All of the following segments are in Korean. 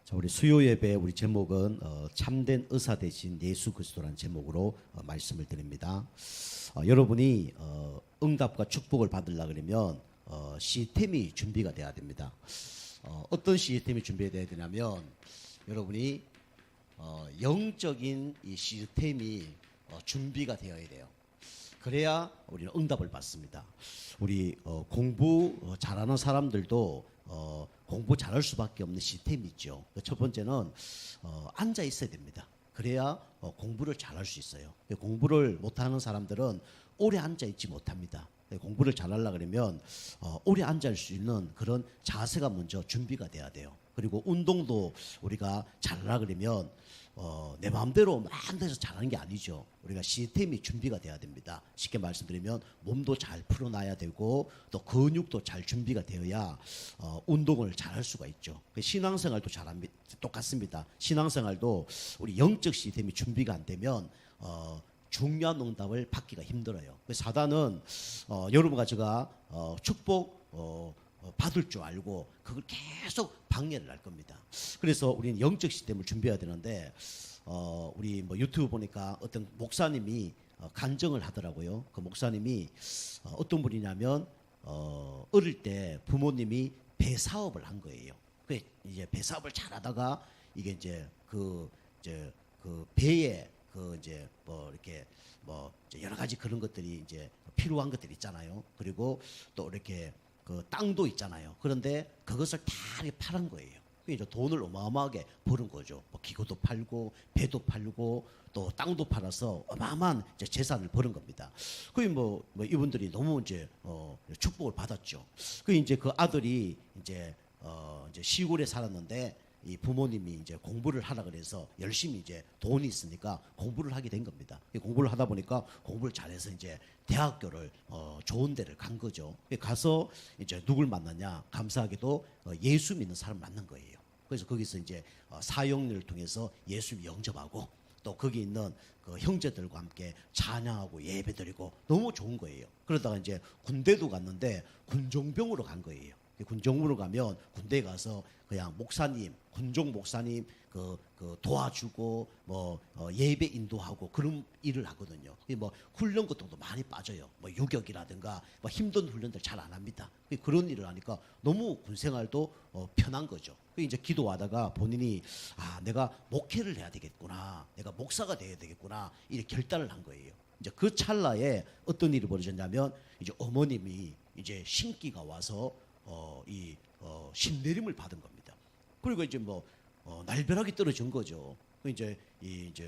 자, 우리 수요 예배 우리 제목은 참된 의사 되신 예수 그리스도라는 제목으로 말씀을 드립니다. 여러분이 응답과 축복을 받으려 그러면 시스템이 준비가 돼야 됩니다. 어떤 시스템이 준비돼야 되냐면 여러분이 영적인 이 시스템이 준비가 되어야 돼요. 그래야 우리는 응답을 받습니다. 우리 공부 잘하는 사람들도 공부 잘할 수밖에 없는 시스템이 있죠. 첫 번째는 앉아 있어야 됩니다. 그래야 공부를 잘할 수 있어요. 공부를 못하는 사람들은 오래 앉아 있지 못합니다. 공부를 잘하려고 그러면 오래 앉아 있을 수 있는 그런 자세가 먼저 준비가 돼야 돼요. 그리고 운동도 우리가 잘하려고 그러면 내 마음대로 막 돼서 잘하는 게 아니죠. 우리가 시스템이 준비가 돼야 됩니다. 쉽게 말씀드리면 몸도 잘 풀어놔야 되고 또 근육도 잘 준비가 되어야 운동을 잘할 수가 있죠. 신앙생활도 잘합니다. 똑같습니다. 신앙생활도 우리 영적 시스템이 준비가 안 되면 중요한 응답을 받기가 힘들어요. 사단은 여러분과 제가 축복 받을 줄 알고 그걸 계속 방해를 할 겁니다. 그래서 우리는 영적 시스템을 준비해야 되는데 우리 뭐 유튜브 보니까 어떤 목사님이 간증을 하더라고요. 그 목사님이 어떤 분이냐면 어릴 때 부모님이 배 사업을 한 거예요. 그 이제 배 사업을 잘하다가 이게 이제 그 배에 그 이제 뭐 이렇게 뭐 여러 가지 그런 것들이 이제 필요한 것들이 있잖아요. 그리고 또 이렇게 그 땅도 있잖아요. 그런데 그것을 다 팔은 거예요. 이제 돈을 어마어마하게 버는 거죠. 뭐 기구도 팔고 배도 팔고 또 땅도 팔아서 어마어마한 이제 재산을 버는 겁니다. 그 뭐 이분들이 너무 이제 축복을 받았죠. 그 이제 그 아들이 이제 시골에 살았는데 이 부모님이 이제 공부를 하라 그래서 열심히 이제 돈이 있으니까 공부를 하게 된 겁니다. 공부를 하다 보니까 공부를 잘해서 이제 대학교를 좋은 데를 간 거죠. 가서 이제 누굴 만났냐? 감사하게도 예수 믿는 사람 만난 거예요. 그래서 거기서 이제 사역을 통해서 예수 영접하고 또 거기 있는 그 형제들과 함께 찬양하고 예배드리고 너무 좋은 거예요. 그러다가 이제 군대도 갔는데 군종병으로 간 거예요. 군종으로 가면 군대에 가서 그냥 목사님, 군종 목사님 그 도와주고 뭐 예배 인도하고 그런 일을 하거든요. 뭐 훈련 것도 많이 빠져요. 뭐 유격이라든가 뭐 힘든 훈련들 잘 안 합니다. 그런 일을 하니까 너무 군생활도 편한 거죠. 이제 기도하다가 본인이 내가 목회를 해야 되겠구나, 내가 목사가 돼야 되겠구나 이렇게 결단을 한 거예요. 이제 그 찰나에 어떤 일이 벌어졌냐면 이제 어머님이 이제 신기가 와서 신내림을 받은 겁니다. 그리고 이제 날벼락이 떨어진 거죠. 이제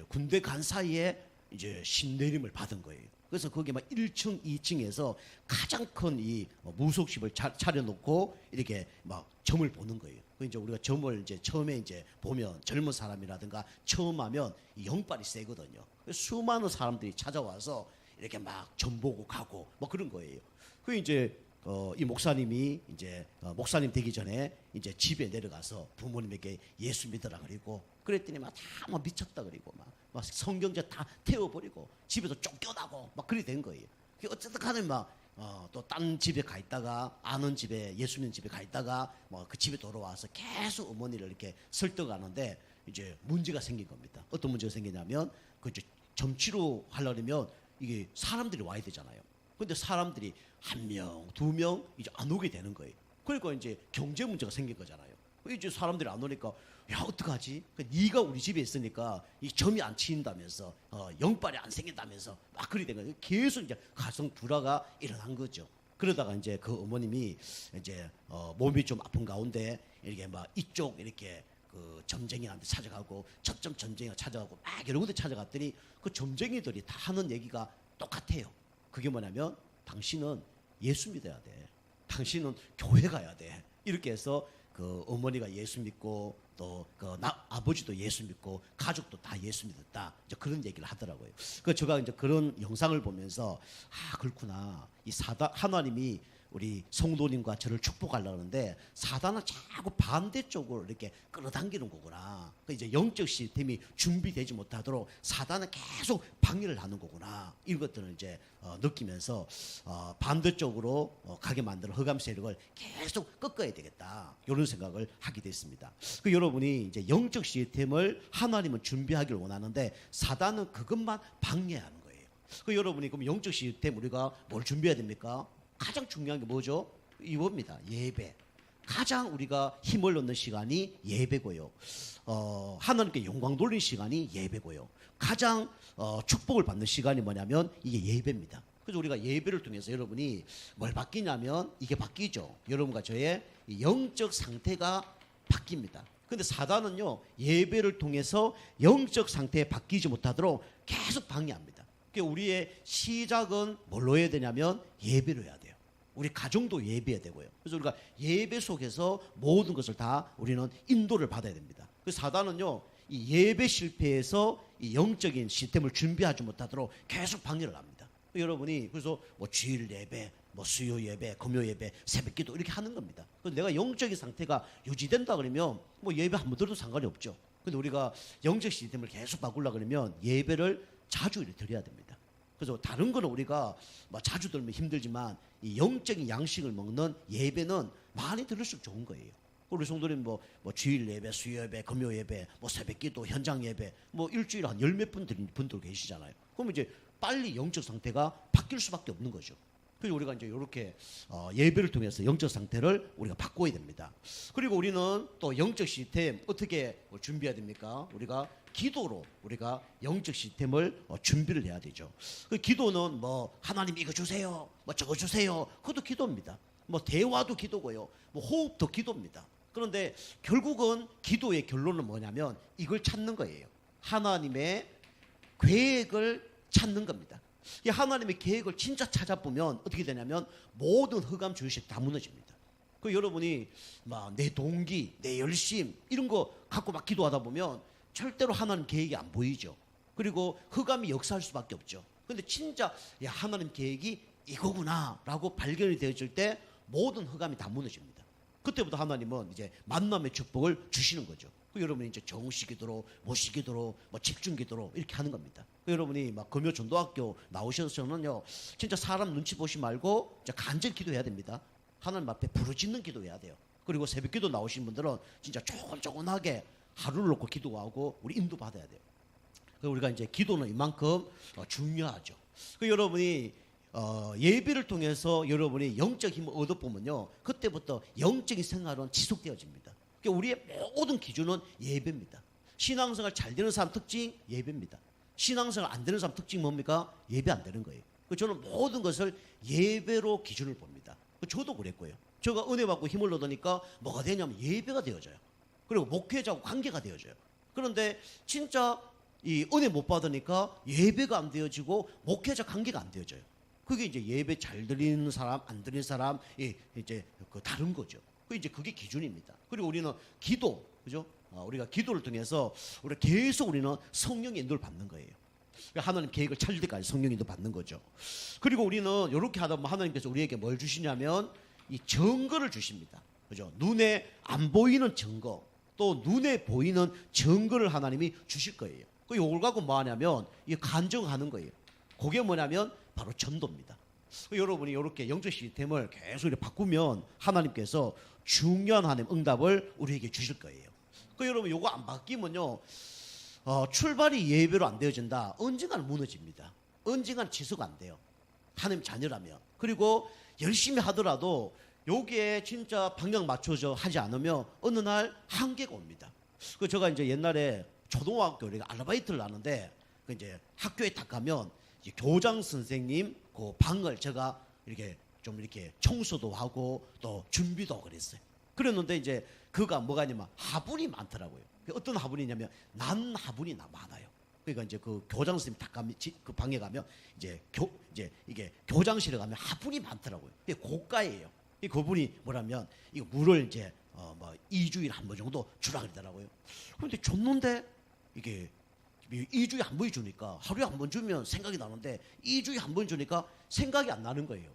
군대 간 사이에 이제 신내림을 받은 거예요. 그래서 거기 막 1층, 2층에서 가장 큰 이 무속십을 차려놓고 이렇게 막 점을 보는 거예요. 이제 우리가 점을 이제 처음에 이제 보면 젊은 사람이라든가 처음 하면 영빨이 세거든요. 수많은 사람들이 찾아와서 이렇게 막 점 보고 가고 뭐 그런 거예요. 그 이제 이 목사님이 이제 목사님 되기 전에 이제 집에 내려가서 부모님에게 예수 믿으라 그리고 그랬더니 막 다 미쳤다 그리고 막 성경책 다 태워버리고 집에서 쫓겨나고 막 그리 된 거예요. 어쨌든 간에 또 딴 집에 가 있다가 아는 집에 예수 믿는 집에 가 있다가 그 집에 돌아와서 계속 어머니를 이렇게 설득하는데 이제 문제가 생긴 겁니다. 어떤 문제가 생기냐면 그 이제 점치료 하려면 이게 사람들이 와야 되잖아요. 근데 사람들이 1명, 2명 이제 안 오게 되는 거예요. 그러니까 이제 경제 문제가 생긴 거잖아요. 이제 사람들이 안 오니까 야 어떡하지? 네가 우리 집에 있으니까 이 점이 안 치인다면서 영빨이 안 생긴다면서 막 그리 된 거예요. 계속 이제 가정 불화가 일어난 거죠. 그러다가 이제 그 어머님이 이제 몸이 좀 아픈 가운데 이렇게 막 이쪽 이렇게 그 점쟁이한테 찾아가고 저점 점쟁이가 찾아가고 막 여러 군데 찾아갔더니 그 점쟁이들이 다 하는 얘기가 똑같아요. 그게 뭐냐면 당신은 예수 믿어야 돼. 당신은 교회 가야 돼. 이렇게 해서 그 어머니가 예수 믿고 또 아버지도 예수 믿고 가족도 다 예수 믿었다. 이제 그런 얘기를 하더라고요. 그 제가 이제 그런 영상을 보면서 그렇구나. 이 하나님이 우리 성도님과 저를 축복하려고 하는데 사단은 자꾸 반대쪽으로 이렇게 끌어당기는 거구나. 그 이제 영적 시스템이 준비되지 못하도록 사단은 계속 방해를 하는 거구나. 이런 것들을 이제 느끼면서 반대쪽으로 가게 만드는 흑암 세력을 계속 꺾어야 되겠다. 이런 생각을 하게 됐습니다. 그 여러분이 이제 영적 시스템을 하나님은 준비하기를 원하는데 사단은 그것만 방해하는 거예요. 그 여러분이 그럼 영적 시스템 우리가 뭘 준비해야 됩니까? 가장 중요한 게 뭐죠? 이겁니다. 예배. 가장 우리가 힘을 얻는 시간이 예배고요. 하나님께 영광 돌리는 시간이 예배고요. 가장 축복을 받는 시간이 뭐냐면 이게 예배입니다. 그래서 우리가 예배를 통해서 여러분이 뭘 바뀌냐면 이게 바뀌죠. 여러분과 저의 영적 상태가 바뀝니다. 근데 사단은요, 예배를 통해서 영적 상태에 바뀌지 못하도록 계속 방해합니다. 그러니까 우리의 시작은 뭘로 해야 되냐면 예배로 해야 돼요. 우리 가정도 예배해야 되고요. 그래서 우리가 예배 속에서 모든 것을 다 우리는 인도를 받아야 됩니다. 그래서 사단은요, 이 예배 실패에서 이 영적인 시스템을 준비하지 못하도록 계속 방해를 합니다. 여러분이 그래서 뭐 주일 예배, 뭐 수요 예배, 금요 예배, 새벽기도 이렇게 하는 겁니다. 그래서 내가 영적인 상태가 유지된다 그러면 뭐 예배 한 번 들어도 상관이 없죠. 근데 우리가 영적 시스템을 계속 바꾸려 그러면 예배를 자주 드려야 됩니다. 그래서 다른 거는 우리가 뭐 자주 들면 힘들지만 이 영적인 양식을 먹는 예배는 많이 들을수록 좋은 거예요. 우리 성도님 뭐 주일 예배, 수요 예배, 금요 예배, 뭐 새벽기도, 현장 예배, 뭐 일주일에 한 열 몇 분 드리는 분들 계시잖아요. 그럼 이제 빨리 영적 상태가 바뀔 수밖에 없는 거죠. 그래서 우리가 이제 이렇게 예배를 통해서 영적 상태를 우리가 바꿔야 됩니다. 그리고 우리는 또 영적 시스템 어떻게 준비해야 됩니까? 우리가 기도로 우리가 영적 시스템을 준비를 해야 되죠. 그 기도는 뭐 하나님 이거 주세요, 뭐 저거 주세요. 그것도 기도입니다. 뭐 대화도 기도고요, 뭐 호흡도 기도입니다. 그런데 결국은 기도의 결론은 뭐냐면 이걸 찾는 거예요. 하나님의 계획을 찾는 겁니다. 이 하나님의 계획을 진짜 찾아보면 어떻게 되냐면 모든 흑암 주의식 다 무너집니다. 그 여러분이 막 내 동기, 내 열심 이런 거 갖고 막 기도하다 보면 절대로 하나님 계획이 안 보이죠. 그리고 흑암이 역사할 수밖에 없죠. 근데 진짜 야, 하나님 계획이 이거구나라고 발견이 되어질 때 모든 흑암이 다 무너집니다. 그때부터 하나님은 이제 만남의 축복을 주시는 거죠. 그 여러분이 이제 정시기도로, 모시기도로, 뭐 집중기도로 이렇게 하는 겁니다. 그 여러분이 막 금요 전도학교 나오셔서는요, 진짜 사람 눈치 보시 말고 간절히 기도해야 됩니다. 하나님 앞에 부르짖는 기도해야 돼요. 그리고 새벽기도 나오신 분들은 진짜 조곤조곤하게 하루를 놓고 기도하고 우리 인도 받아야 돼요. 그래서 우리가 이제 기도는 이만큼 중요하죠. 그 여러분이 예배를 통해서 여러분이 영적 힘을 얻어보면요, 그때부터 영적인 생활은 지속되어집니다. 그러니까 우리의 모든 기준은 예배입니다. 신앙생활 잘 되는 사람 특징 예배입니다. 신앙생활 안 되는 사람 특징 뭡니까? 예배 안 되는 거예요. 저는 모든 것을 예배로 기준을 봅니다. 저도 그랬고요. 제가 은혜 받고 힘을 얻으니까 뭐가 되냐면 예배가 되어져요. 그리고 목회자하고 관계가 되어져요. 그런데 진짜 이 은혜 못 받으니까 예배가 안 되어지고 목회자 관계가 안 되어져요. 그게 이제 예배 잘 드리는 사람, 안 드리는 사람, 이제 그 다른 거죠. 그게 기준입니다. 그리고 우리는 기도, 그죠? 우리가 기도를 통해서 우리가 계속 우리는 성령의 인도를 받는 거예요. 그러니까 하나님 계획을 찾을 때까지 성령의 인도 받는 거죠. 그리고 우리는 이렇게 하다 보면 하나님께서 우리에게 뭘 주시냐면 이 증거를 주십니다. 그죠? 눈에 안 보이는 증거, 또 눈에 보이는 증거를 하나님이 주실 거예요. 이걸 갖고 뭐 하냐면 이 간증하는 거예요. 그게 뭐냐면 바로 전도입니다. 여러분이 이렇게 영적 시스템을 계속 이렇게 바꾸면 하나님께서 중요한 하나님 응답을 우리에게 주실 거예요. 여러분 이거 안 바뀌면요, 출발이 예배로 안 되어진다. 언젠가는 무너집니다. 언젠가는 지속 안 돼요. 하나님 자녀라면. 그리고 열심히 하더라도 여기에 진짜 방향 맞춰져 하지 않으면 어느 날 한계가 옵니다. 제가 이제 옛날에 초등학교 우리가 아르바이트를 하는데 이제 학교에 딱 가면 이제 교장 선생님 그 방을 제가 이렇게 좀 이렇게 청소도 하고 또 준비도 그랬어요. 그랬는데 이제 그가 뭐가 있냐면 화분이 많더라고요. 어떤 화분이냐면 난 화분이 많아요. 그러니까 이제 그 교장 선생님 딱 가면 그 방에 가면 이제 이게 교장실에 가면 화분이 많더라고요. 그게 고가예요. 그분이 뭐라면 이거 물을 이제 뭐 2주일에 한 번 정도 주라 그러더라고요. 그런데 줬는데 이게 2주에 한 번 주니까 하루에 한 번 주면 생각이 나는데 2주에 한 번 주니까 생각이 안 나는 거예요.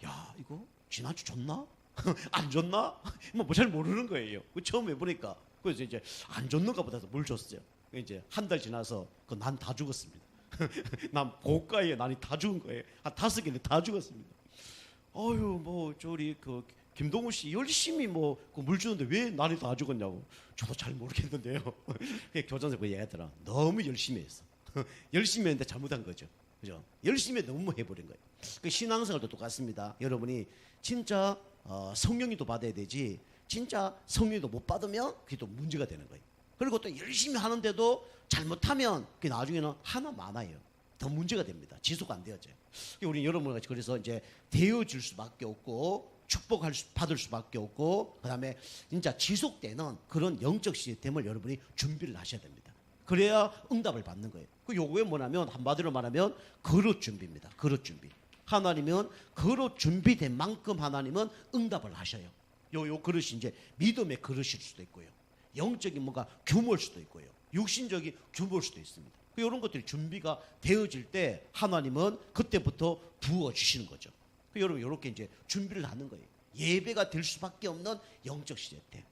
야, 이거 지난주 줬나? 안 줬나? 뭐 잘 모르는 거예요. 처음 해보니까. 그래서 이제 안 줬는가 보다 해서 물 줬어요. 이제 한 달 지나서 그 난 다 죽었습니다. 난 고가에 난이 다 죽은 거예요. 한 5개는 다 죽었습니다. 어휴, 뭐 저리 그 김동우 씨 열심히 뭐 그 물 주는데 왜 난이 다 죽었냐고. 저도 잘 모르겠는데요. 교장선생님 그 얘기하더라. 너무 열심히 했어. 열심히 했는데 잘못한 거죠. 그죠? 열심히 너무 해버린 거예요. 그 신앙생활도 똑같습니다. 여러분이 진짜 성령님도 받아야 되지. 진짜 성령님도 못 받으면 그게 또 문제가 되는 거예요. 그리고 또 열심히 하는데도 잘못하면 그게 나중에는 하나 많아요. 더 문제가 됩니다. 지속 안 되어져요. 우리 여러분같이 그래서 이제 되어질 수밖에 없고 받을 수밖에 없고 그다음에 진짜 지속되는 그런 영적 시스템을 여러분이 준비를 하셔야 됩니다. 그래야 응답을 받는 거예요. 그 요거에 뭐냐면 한마디로 말하면 그릇 준비입니다. 그릇 준비. 하나님은 그릇 준비된 만큼 하나님은 응답을 하셔요. 요 그릇이 이제 믿음의 그릇일 수도 있고요. 영적인 뭔가 규모일 수도 있고요. 육신적인 규모일 수도 있습니다. 이런 것들이 준비가 되어질 때 하나님은 그때부터 부어주시는 거죠. 여러분 이렇게 이제 준비를 하는 거예요. 예배가 될 수밖에 없는 영적 시스템,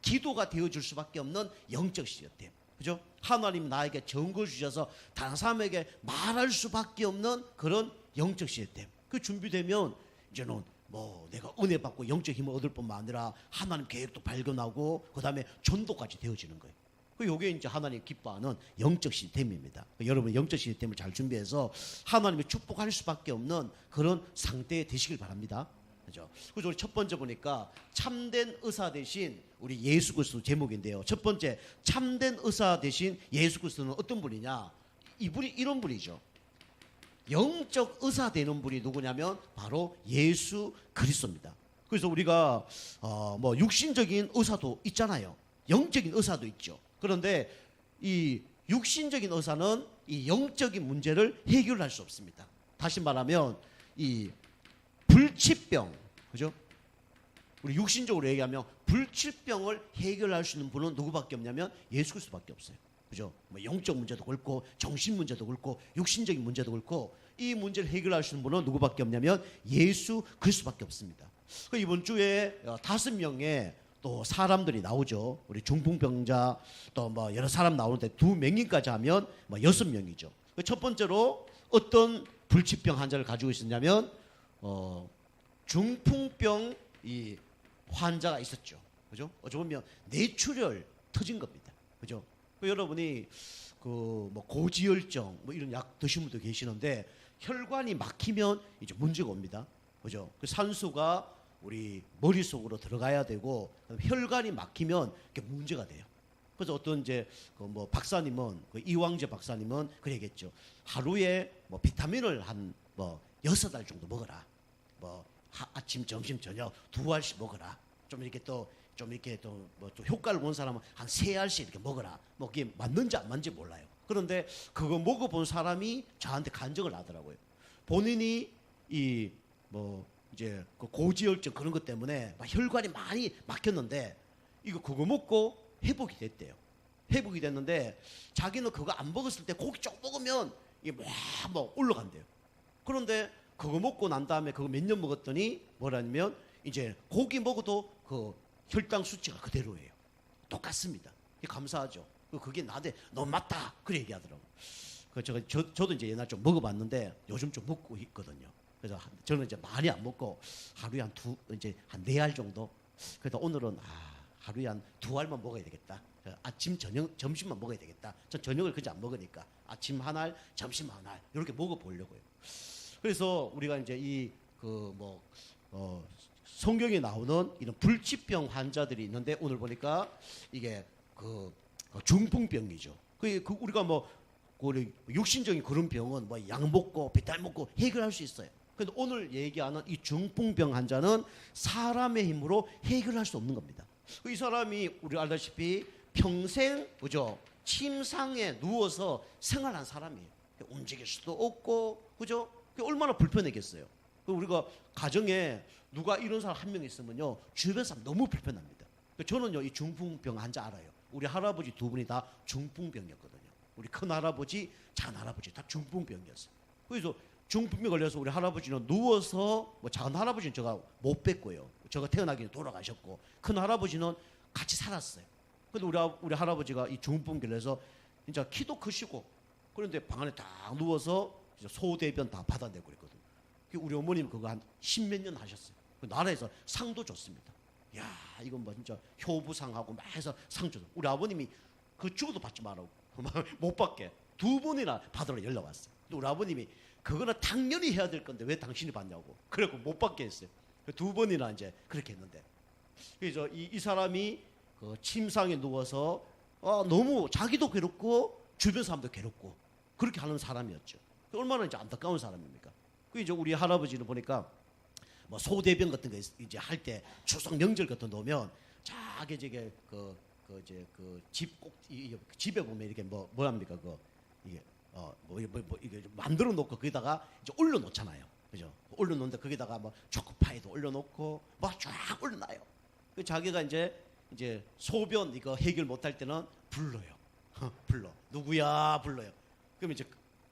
기도가 되어줄 수밖에 없는 영적 시스템, 그죠? 하나님 나에게 증거 주셔서 다른 사람에게 말할 수밖에 없는 그런 영적 시스템. 그 준비되면 이제는 뭐 내가 은혜 받고 영적 힘을 얻을 뿐만 아니라 하나님 계획도 발견하고 그 다음에 전도까지 되어지는 거예요. 요게 이제 하나님 기뻐하는 영적 시스템입니다. 여러분 영적 시스템을 잘 준비해서 하나님의 축복할 수밖에 없는 그런 상태에 되시길 바랍니다. 그죠? 그래서 우리 첫 번째 보니까 참된 의사 대신 우리 예수 그리스도 제목인데요. 첫 번째 참된 의사 대신 예수 그리스도는 어떤 분이냐? 이분이 이런 분이죠. 영적 의사 되는 분이 누구냐면 바로 예수 그리스도입니다. 그래서 우리가 뭐 육신적인 의사도 있잖아요. 영적인 의사도 있죠. 그런데 이 육신적인 의사는 이 영적인 문제를 해결할 수 없습니다. 다시 말하면 이 불치병, 그죠? 우리 육신적으로 얘기하면 불치병을 해결할 수 있는 분은 누구밖에 없냐면 예수 그리스도밖에 없어요. 그죠? 뭐 영적 문제도 그렇고 정신 문제도 그렇고 육신적인 문제도 그렇고 이 문제를 해결할 수 있는 분은 누구밖에 없냐면 예수 그리스도밖에 없습니다. 이번 주에 5명의 또 사람들이 나오죠. 우리 중풍병자 또 뭐 여러 사람 나오는데 2명까지 하면 뭐 6명이죠. 첫 번째로 어떤 불치병 환자를 가지고 있었냐면 중풍병 이 환자가 있었죠. 그죠? 어찌 보면 뇌출혈 터진 겁니다. 그죠? 여러분이 그 뭐 고지혈증 뭐 이런 약 드신 분도 계시는데 혈관이 막히면 이제 문제가 옵니다. 그죠? 그 산소가 우리 머릿속으로 들어가야 되고 혈관이 막히면 그게 문제가 돼요. 그래서 어떤 이제 그 뭐 박사님은 그 이왕재 박사님은 그러겠죠. 하루에 뭐 비타민을 한 뭐 6알 정도 먹어라. 뭐 아침, 점심, 저녁 2알씩 먹어라. 좀 이렇게 또 뭐 또 효과를 본 사람은 한 3알씩 이렇게 먹어라. 뭐 그게 맞는지 안 맞는지 몰라요. 그런데 그거 먹어본 사람이 저한테 간증을 하더라고요. 본인이 이 뭐 이제 그 고지혈증 그런 것 때문에 막 혈관이 많이 막혔는데 그거 먹고 회복이 됐대요. 회복이 됐는데 자기는 그거 안 먹었을 때 고기 쪽 먹으면 이게 막 올라간대요. 그런데 그거 먹고 난 다음에 그거 몇 년 먹었더니 뭐라냐면 이제 고기 먹어도 그 혈당 수치가 그대로예요. 똑같습니다. 감사하죠. 그게 나한테 너무 맞다. 그래 얘기하더라고요. 저도 이제 옛날 좀 먹어봤는데 요즘 좀 먹고 있거든요. 그래서 저는 이제 많이 안 먹고 하루에 한 4알 정도. 그래서 오늘은 하루에 한 2알만 먹어야 되겠다. 아침, 저녁, 점심만 먹어야 되겠다. 전 저녁을 그저 안 먹으니까 아침 1알, 점심 1알 이렇게 먹어보려고요. 그래서 우리가 이제 성경에 나오는 이런 불치병 환자들이 있는데 오늘 보니까 이게 중풍병이죠. 우리가 우리 육신적인 그런 병은 뭐 약 먹고 비타민 먹고 해결할 수 있어요. 그런데 오늘 얘기하는 이 중풍병 환자는 사람의 힘으로 해결할 수 없는 겁니다. 이 사람이 우리 알다시피 평생 그죠? 침상에 누워서 생활한 사람이에요. 움직일 수도 없고 그죠? 얼마나 불편하겠어요. 우리가 가정에 누가 이런 사람 한 명 있으면요 주변 사람 너무 불편합니다. 저는요 이 중풍병 환자 알아요. 우리 할아버지 2분이 다 중풍병이었거든요. 우리 큰 할아버지, 작은 할아버지 다 중풍병이었어요. 그래서 중풍에 걸려서 우리 할아버지는 누워서, 뭐 작은 할아버지는 제가 못 뵀고요. 제가 태어나기 전에 돌아가셨고, 큰 할아버지는 같이 살았어요. 근데 우리 할아버지가 이 중풍 걸려서 진짜 키도 크시고, 그런데 방 안에 딱 누워서 소대변 다 받아내고 그랬거든요. 우리 어머님 그거 한 10몇 년 하셨어요. 그 나라에서 상도 줬습니다. 야, 이건 뭐 진짜 효부상하고 막 해서 상 줬어요. 우리 아버님이 그 죽어도 받지 말라고 못 받게 2번이나 받으러 연락 왔어요. 근데 우리 아버님이 그거는 당연히 해야 될 건데 왜 당신이 받냐고. 그래갖고 못 받게 했어요. 2번이나 이제 그렇게 했는데, 그래서 이 사람이 그 침상에 누워서 너무 자기도 괴롭고 주변 사람도 괴롭고 그렇게 하는 사람이었죠. 얼마나 이제 안타까운 사람입니까? 그 이제 우리 할아버지는 보니까 뭐 소대병 같은 거 이제 할 때 추석 명절 같은 거 오면 자기 저게 집에 보면 이렇게 뭐합니까 이게 이게 만들어 놓고 거기다가 이제 올려 놓잖아요. 그죠? 올려 놓는데 거기다가 뭐 초코파이도 올려 놓고 뭐 쫙 올려 놔요. 그 자기가 이제 소변 이거 해결 못 할 때는 불러요. 불러. 누구야? 불러요. 그러면 이제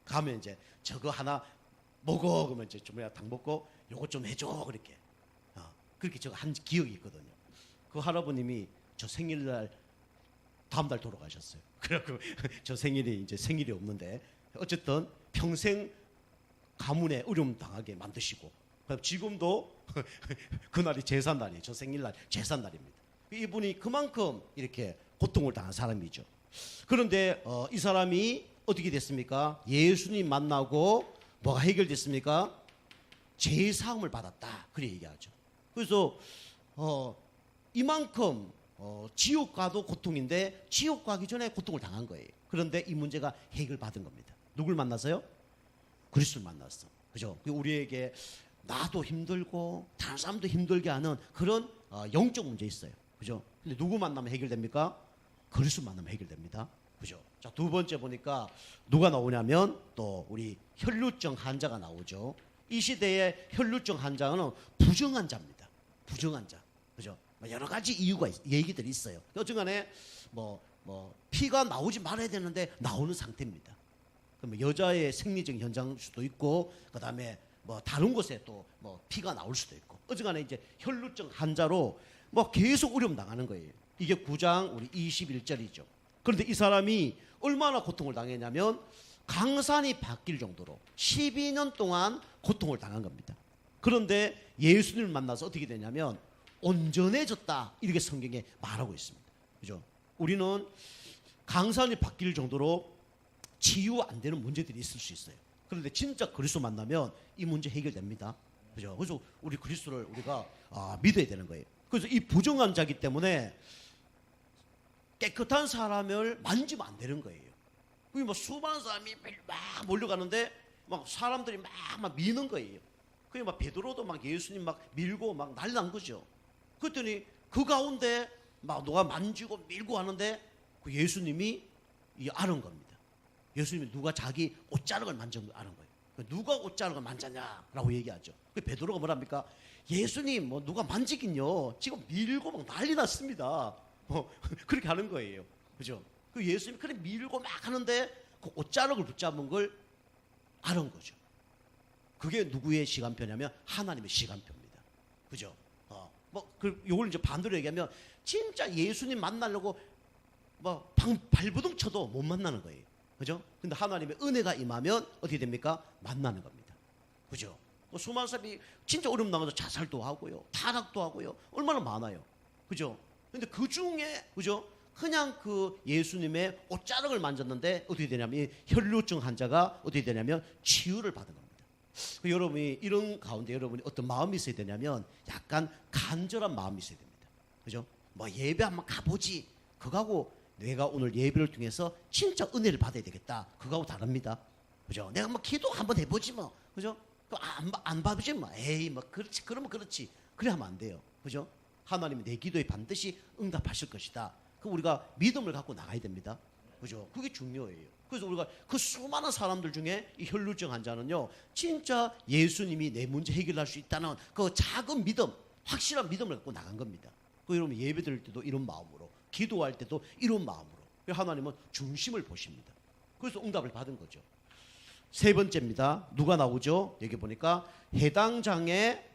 가면 이제 저거 하나 먹어. 그러면 이제 좀 당 먹고 요거 좀 해줘. 그렇게 제가 한 기억이 있거든요. 그 할아버님이 저 생일날 다음 달 돌아가셨어요. 그래갖고 저 생일이 이제 생일이 없는데 어쨌든 평생 가문에 어려움 당하게 만드시고, 지금도 그날이 제삿날이에요. 저 생일날 제삿날입니다. 이분이 그만큼 이렇게 고통을 당한 사람이죠. 그런데 이 사람이 어떻게 됐습니까? 예수님 만나고 뭐가 해결됐습니까? 죄사함을 받았다. 그래 얘기하죠. 그래서 이만큼 지옥 가도 고통인데 지옥 가기 전에 고통을 당한 거예요. 그런데 이 문제가 해결받은 겁니다. 누굴 만나서요? 그리스도를 만났어. 그죠? 우리에게 나도 힘들고 다른 사람도 힘들게 하는 그런 영적 문제 있어요. 그죠? 근데 누구 만나면 해결됩니까? 그리스도 만나면 해결됩니다. 그죠? 자, 2번째 보니까 누가 나오냐면 또 우리 혈루증 환자가 나오죠. 이 시대의 혈루증 환자는 부정환자입니다. 부정환자. 그죠? 여러 가지 이유가 얘기들이 있어요. 어쨌간에 피가 나오지 말아야 되는데 나오는 상태입니다. 그럼 여자의 생리적 현상일 수도 있고, 그다음에 다른 곳에 또 피가 나올 수도 있고, 어쨌간에 이제 혈루증 환자로 계속 어려움 당하는 거예요. 이게 9장 우리 21절이죠. 그런데 이 사람이 얼마나 고통을 당했냐면 강산이 바뀔 정도로 12년 동안 고통을 당한 겁니다. 그런데 예수님을 만나서 어떻게 되냐면 온전해졌다, 이렇게 성경에 말하고 있습니다. 그죠? 우리는 강산이 바뀔 정도로 치유 안 되는 문제들이 있을 수 있어요. 그런데 진짜 그리스도 만나면 이 문제 해결됩니다. 그죠? 그래서 우리 그리스도를 우리가 믿어야 되는 거예요. 그래서 이 부정한 자기 때문에 깨끗한 사람을 만지면 안 되는 거예요. 그게 수많은 사람이 막 몰려가는데 사람들이 막 미는 거예요. 그게 베드로도 예수님 밀고 난리 난 거죠. 그랬더니 그 가운데 누가 만지고 밀고 하는데 그 예수님이 아는 겁니다. 예수님이 누가 자기 옷자락을 만진 걸 아는 거예요. 누가 옷자락을 만졌냐라고 얘기하죠. 그 베드로가 뭐랍니까? 예수님 누가 만지긴요. 지금 밀고 난리 났습니다. 그렇게 하는 거예요. 그죠? 그 예수님이 그래 밀고 막 하는데 그 옷자락을 붙잡은 걸 아는 거죠. 그게 누구의 시간표냐면 하나님의 시간표입니다. 그죠? 요걸 이제 반대로 얘기하면 진짜 예수님 만나려고 발버둥 쳐도 못 만나는 거예요. 그죠? 근데 하나님의 은혜가 임하면 어떻게 됩니까? 만나는 겁니다. 그죠? 수많은 사람이 진짜 어려움 나면서 자살도 하고요. 타락도 하고요. 얼마나 많아요. 그죠? 근데 그 중에, 그죠? 그냥 그 예수님의 옷자락을 만졌는데 어떻게 되냐면 이 혈루증 환자가 어떻게 되냐면 치유를 받은 겁니다. 여러분이 이런 가운데 여러분이 어떤 마음이 있어야 되냐면 약간 간절한 마음이 있어야 됩니다. 그죠? 예배 한번 가보지. 그거하고 내가 오늘 예배를 통해서 진짜 은혜를 받아야 되겠다. 그거하고 다릅니다. 그죠? 내가 기도 한번 해보지 뭐. 그죠? 안 받으지 뭐. 에이 그렇지. 그러면 그렇지. 그래 하면 안 돼요. 그죠? 하나님이 내 기도에 반드시 응답하실 것이다. 그 우리가 믿음을 갖고 나가야 됩니다. 그죠? 그게 중요해요. 그래서 우리가 그 수많은 사람들 중에 이 혈루증 환자는요, 진짜 예수님이 내 문제 해결할 수 있다는 그 작은 믿음, 확실한 믿음을 갖고 나간 겁니다. 그 여러분 예배 드릴 때도 이런 마음으로, 기도할 때도 이런 마음으로. 하나님은 중심을 보십니다. 그래서 응답을 받은 거죠. 세 번째입니다. 누가 나오죠? 여기 보니까 해당 장의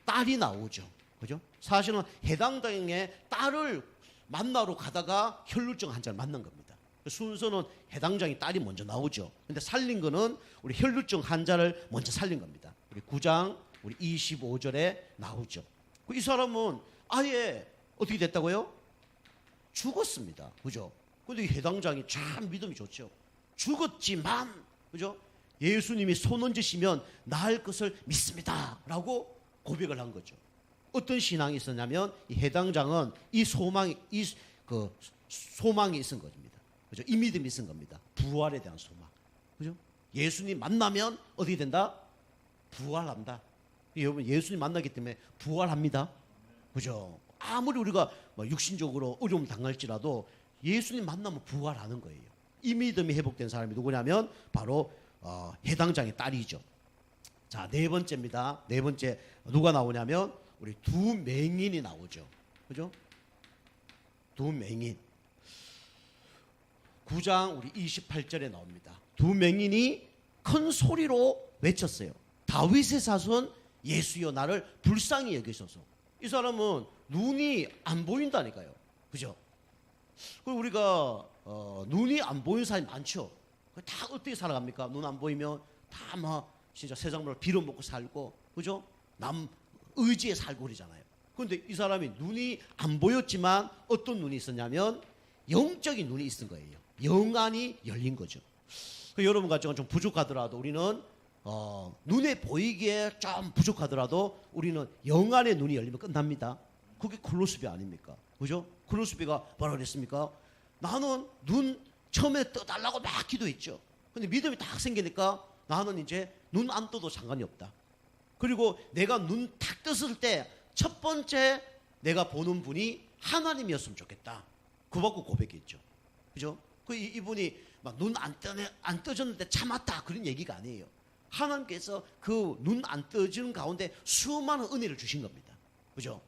딸이 나오죠. 그죠? 사실은 해당 장의 딸을 만나러 가다가 혈루증 환자를 만난 겁니다. 순서는 해당 장의 딸이 먼저 나오죠. 근데 살린 거는 우리 혈루증 환자를 먼저 살린 겁니다. 우리 9장 우리 25절에 나오죠. 이 사람은 아예 어떻게 됐다고요? 죽었습니다. 그죠? 근데 이 해당장이 참 믿음이 좋죠. 죽었지만, 그죠? 예수님이 손 얹으시면 나을 것을 믿습니다. 라고 고백을 한 거죠. 어떤 신앙이 있었냐면, 이 해당장은 이 소망이 있은 겁니다. 그죠? 이 믿음이 있은 겁니다. 부활에 대한 소망. 그죠? 예수님 만나면 어떻게 된다? 부활한다. 여러분, 예수님 만나기 때문에 부활합니다. 그죠? 아무리 우리가 육신적으로 어려움 당할지라도 예수님 만나면 부활하는 거예요. 이 믿음이 회복된 사람이 누구냐면 바로 해당장의 딸이죠. 자, 네 번째입니다. 네 번째 누가 나오냐면 우리 두 맹인이 나오죠. 그죠? 두 맹인. 9장 우리 28절에 나옵니다. 두 맹인이 큰 소리로 외쳤어요. 다윗의 자손 예수여 나를 불쌍히 여기소서. 이 사람은 눈이 안 보인다니까요. 그죠? 그리고 우리가 눈이 안 보이는 사람이 많죠. 다 어떻게 살아갑니까? 눈 안 보이면 다 막 진짜 세상으로 빌어먹고 살고, 그죠? 남 의지에 살고 그러잖아요. 그런데 이 사람이 눈이 안 보였지만 어떤 눈이 있었냐면 영적인 눈이 있은 거예요. 영안이 열린 거죠. 여러분 같은 좀 부족하더라도 우리는 눈에 보이기에 좀 부족하더라도 우리는 영안의 눈이 열리면 끝납니다. 그게 콜로스비 아닙니까? 그죠? 콜로스비가 뭐라 그랬습니까? 나는 눈 처음에 떠달라고 막 기도했죠. 근데 믿음이 딱 생기니까 나는 이제 눈 안 떠도 상관이 없다. 그리고 내가 눈 탁 떴을 때 첫 번째 내가 보는 분이 하나님이었으면 좋겠다. 그 받고 고백했죠. 그죠? 이분이 막 눈 안 떠졌는데 참았다. 그런 얘기가 아니에요. 하나님께서 그 눈 안 떠지는 가운데 수많은 은혜를 주신 겁니다. 그죠?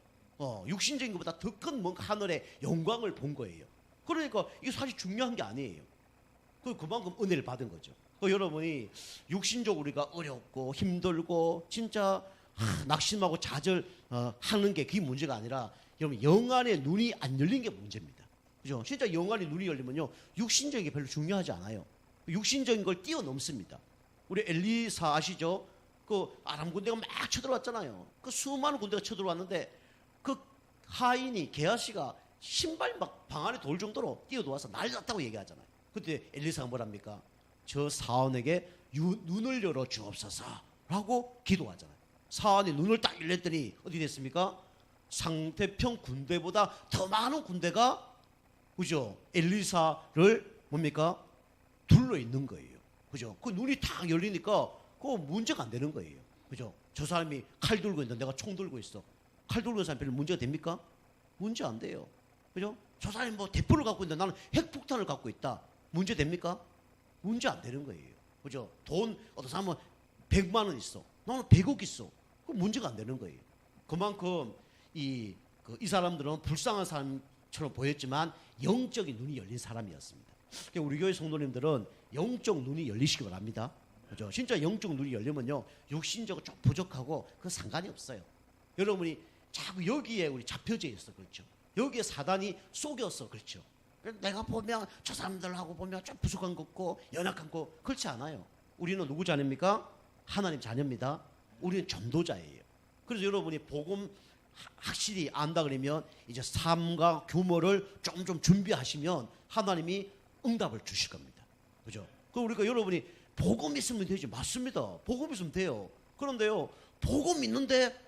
육신적인 것보다 더 큰 뭔가 하늘의 영광을 본 거예요. 그러니까 이게 사실 중요한 게 아니에요. 그만큼 은혜를 받은 거죠. 여러분이 육신적으로 우리가 어렵고 힘들고 진짜 낙심하고 좌절하는 게 그게 문제가 아니라 여러분 영안의 눈이 안 열린 게 문제입니다. 그죠? 진짜 영안의 눈이 열리면요 육신적인 게 별로 중요하지 않아요. 육신적인 걸 뛰어넘습니다. 우리 엘리사 아시죠? 그 아람 군대가 막 쳐들어왔잖아요. 그 수많은 군대가 쳐들어왔는데 그 하인이 게하시가 신발 막 방 안에 돌 정도로 뛰어들어와서 난리 났다고 얘기하잖아요. 그때 엘리사가 뭐랍니까? 저 사원에게 눈을 열어 주옵소서라고 기도하잖아요. 사원이 눈을 딱 열렸더니 어디 됐습니까? 상대편 군대보다 더 많은 군대가 그죠? 엘리사를 뭡니까? 둘러 있는 거예요. 그죠? 그 눈이 딱 열리니까 그거 문제가 안 되는 거예요. 그죠? 저 사람이 칼 들고 있는데 내가 총 들고 있어. 칼 들고 있는 사람 별로 문제가 됩니까? 문제 안 돼요. 그죠? 저 사람이 뭐 대포를 갖고 있는데 나는 핵폭탄을 갖고 있다. 문제 됩니까? 문제 안 되는 거예요. 그죠? 돈 어떤 사람은 100만 원 있어. 나는 100억 있어. 그 문제가 안 되는 거예요. 그만큼 이 사람들은 불쌍한 사람처럼 보였지만 영적인 눈이 열린 사람이었습니다. 우리 교회 성도님들은 영적 눈이 열리시기 바랍니다. 그죠? 진짜 영적 눈이 열리면요 육신적으로 좀 부족하고 그 상관이 없어요. 여러분이 자꾸 여기에 우리 잡혀져 있어. 그렇죠? 여기에 사단이 속여서 그렇죠? 내가 보면 저 사람들하고 보면 좀 부족한 것 같고 연약한 거 그렇지 않아요. 우리는 누구 자녀입니까? 하나님 자녀입니다. 우리는 전도자예요. 그래서 여러분이 복음 확실히 안다 그러면 이제 삶과 규모를 좀 준비하시면 하나님이 응답을 주실 겁니다. 그죠? 우리가 여러분이 복음 있으면 되지. 맞습니다. 복음 있으면 돼요. 그런데요 복음 있는데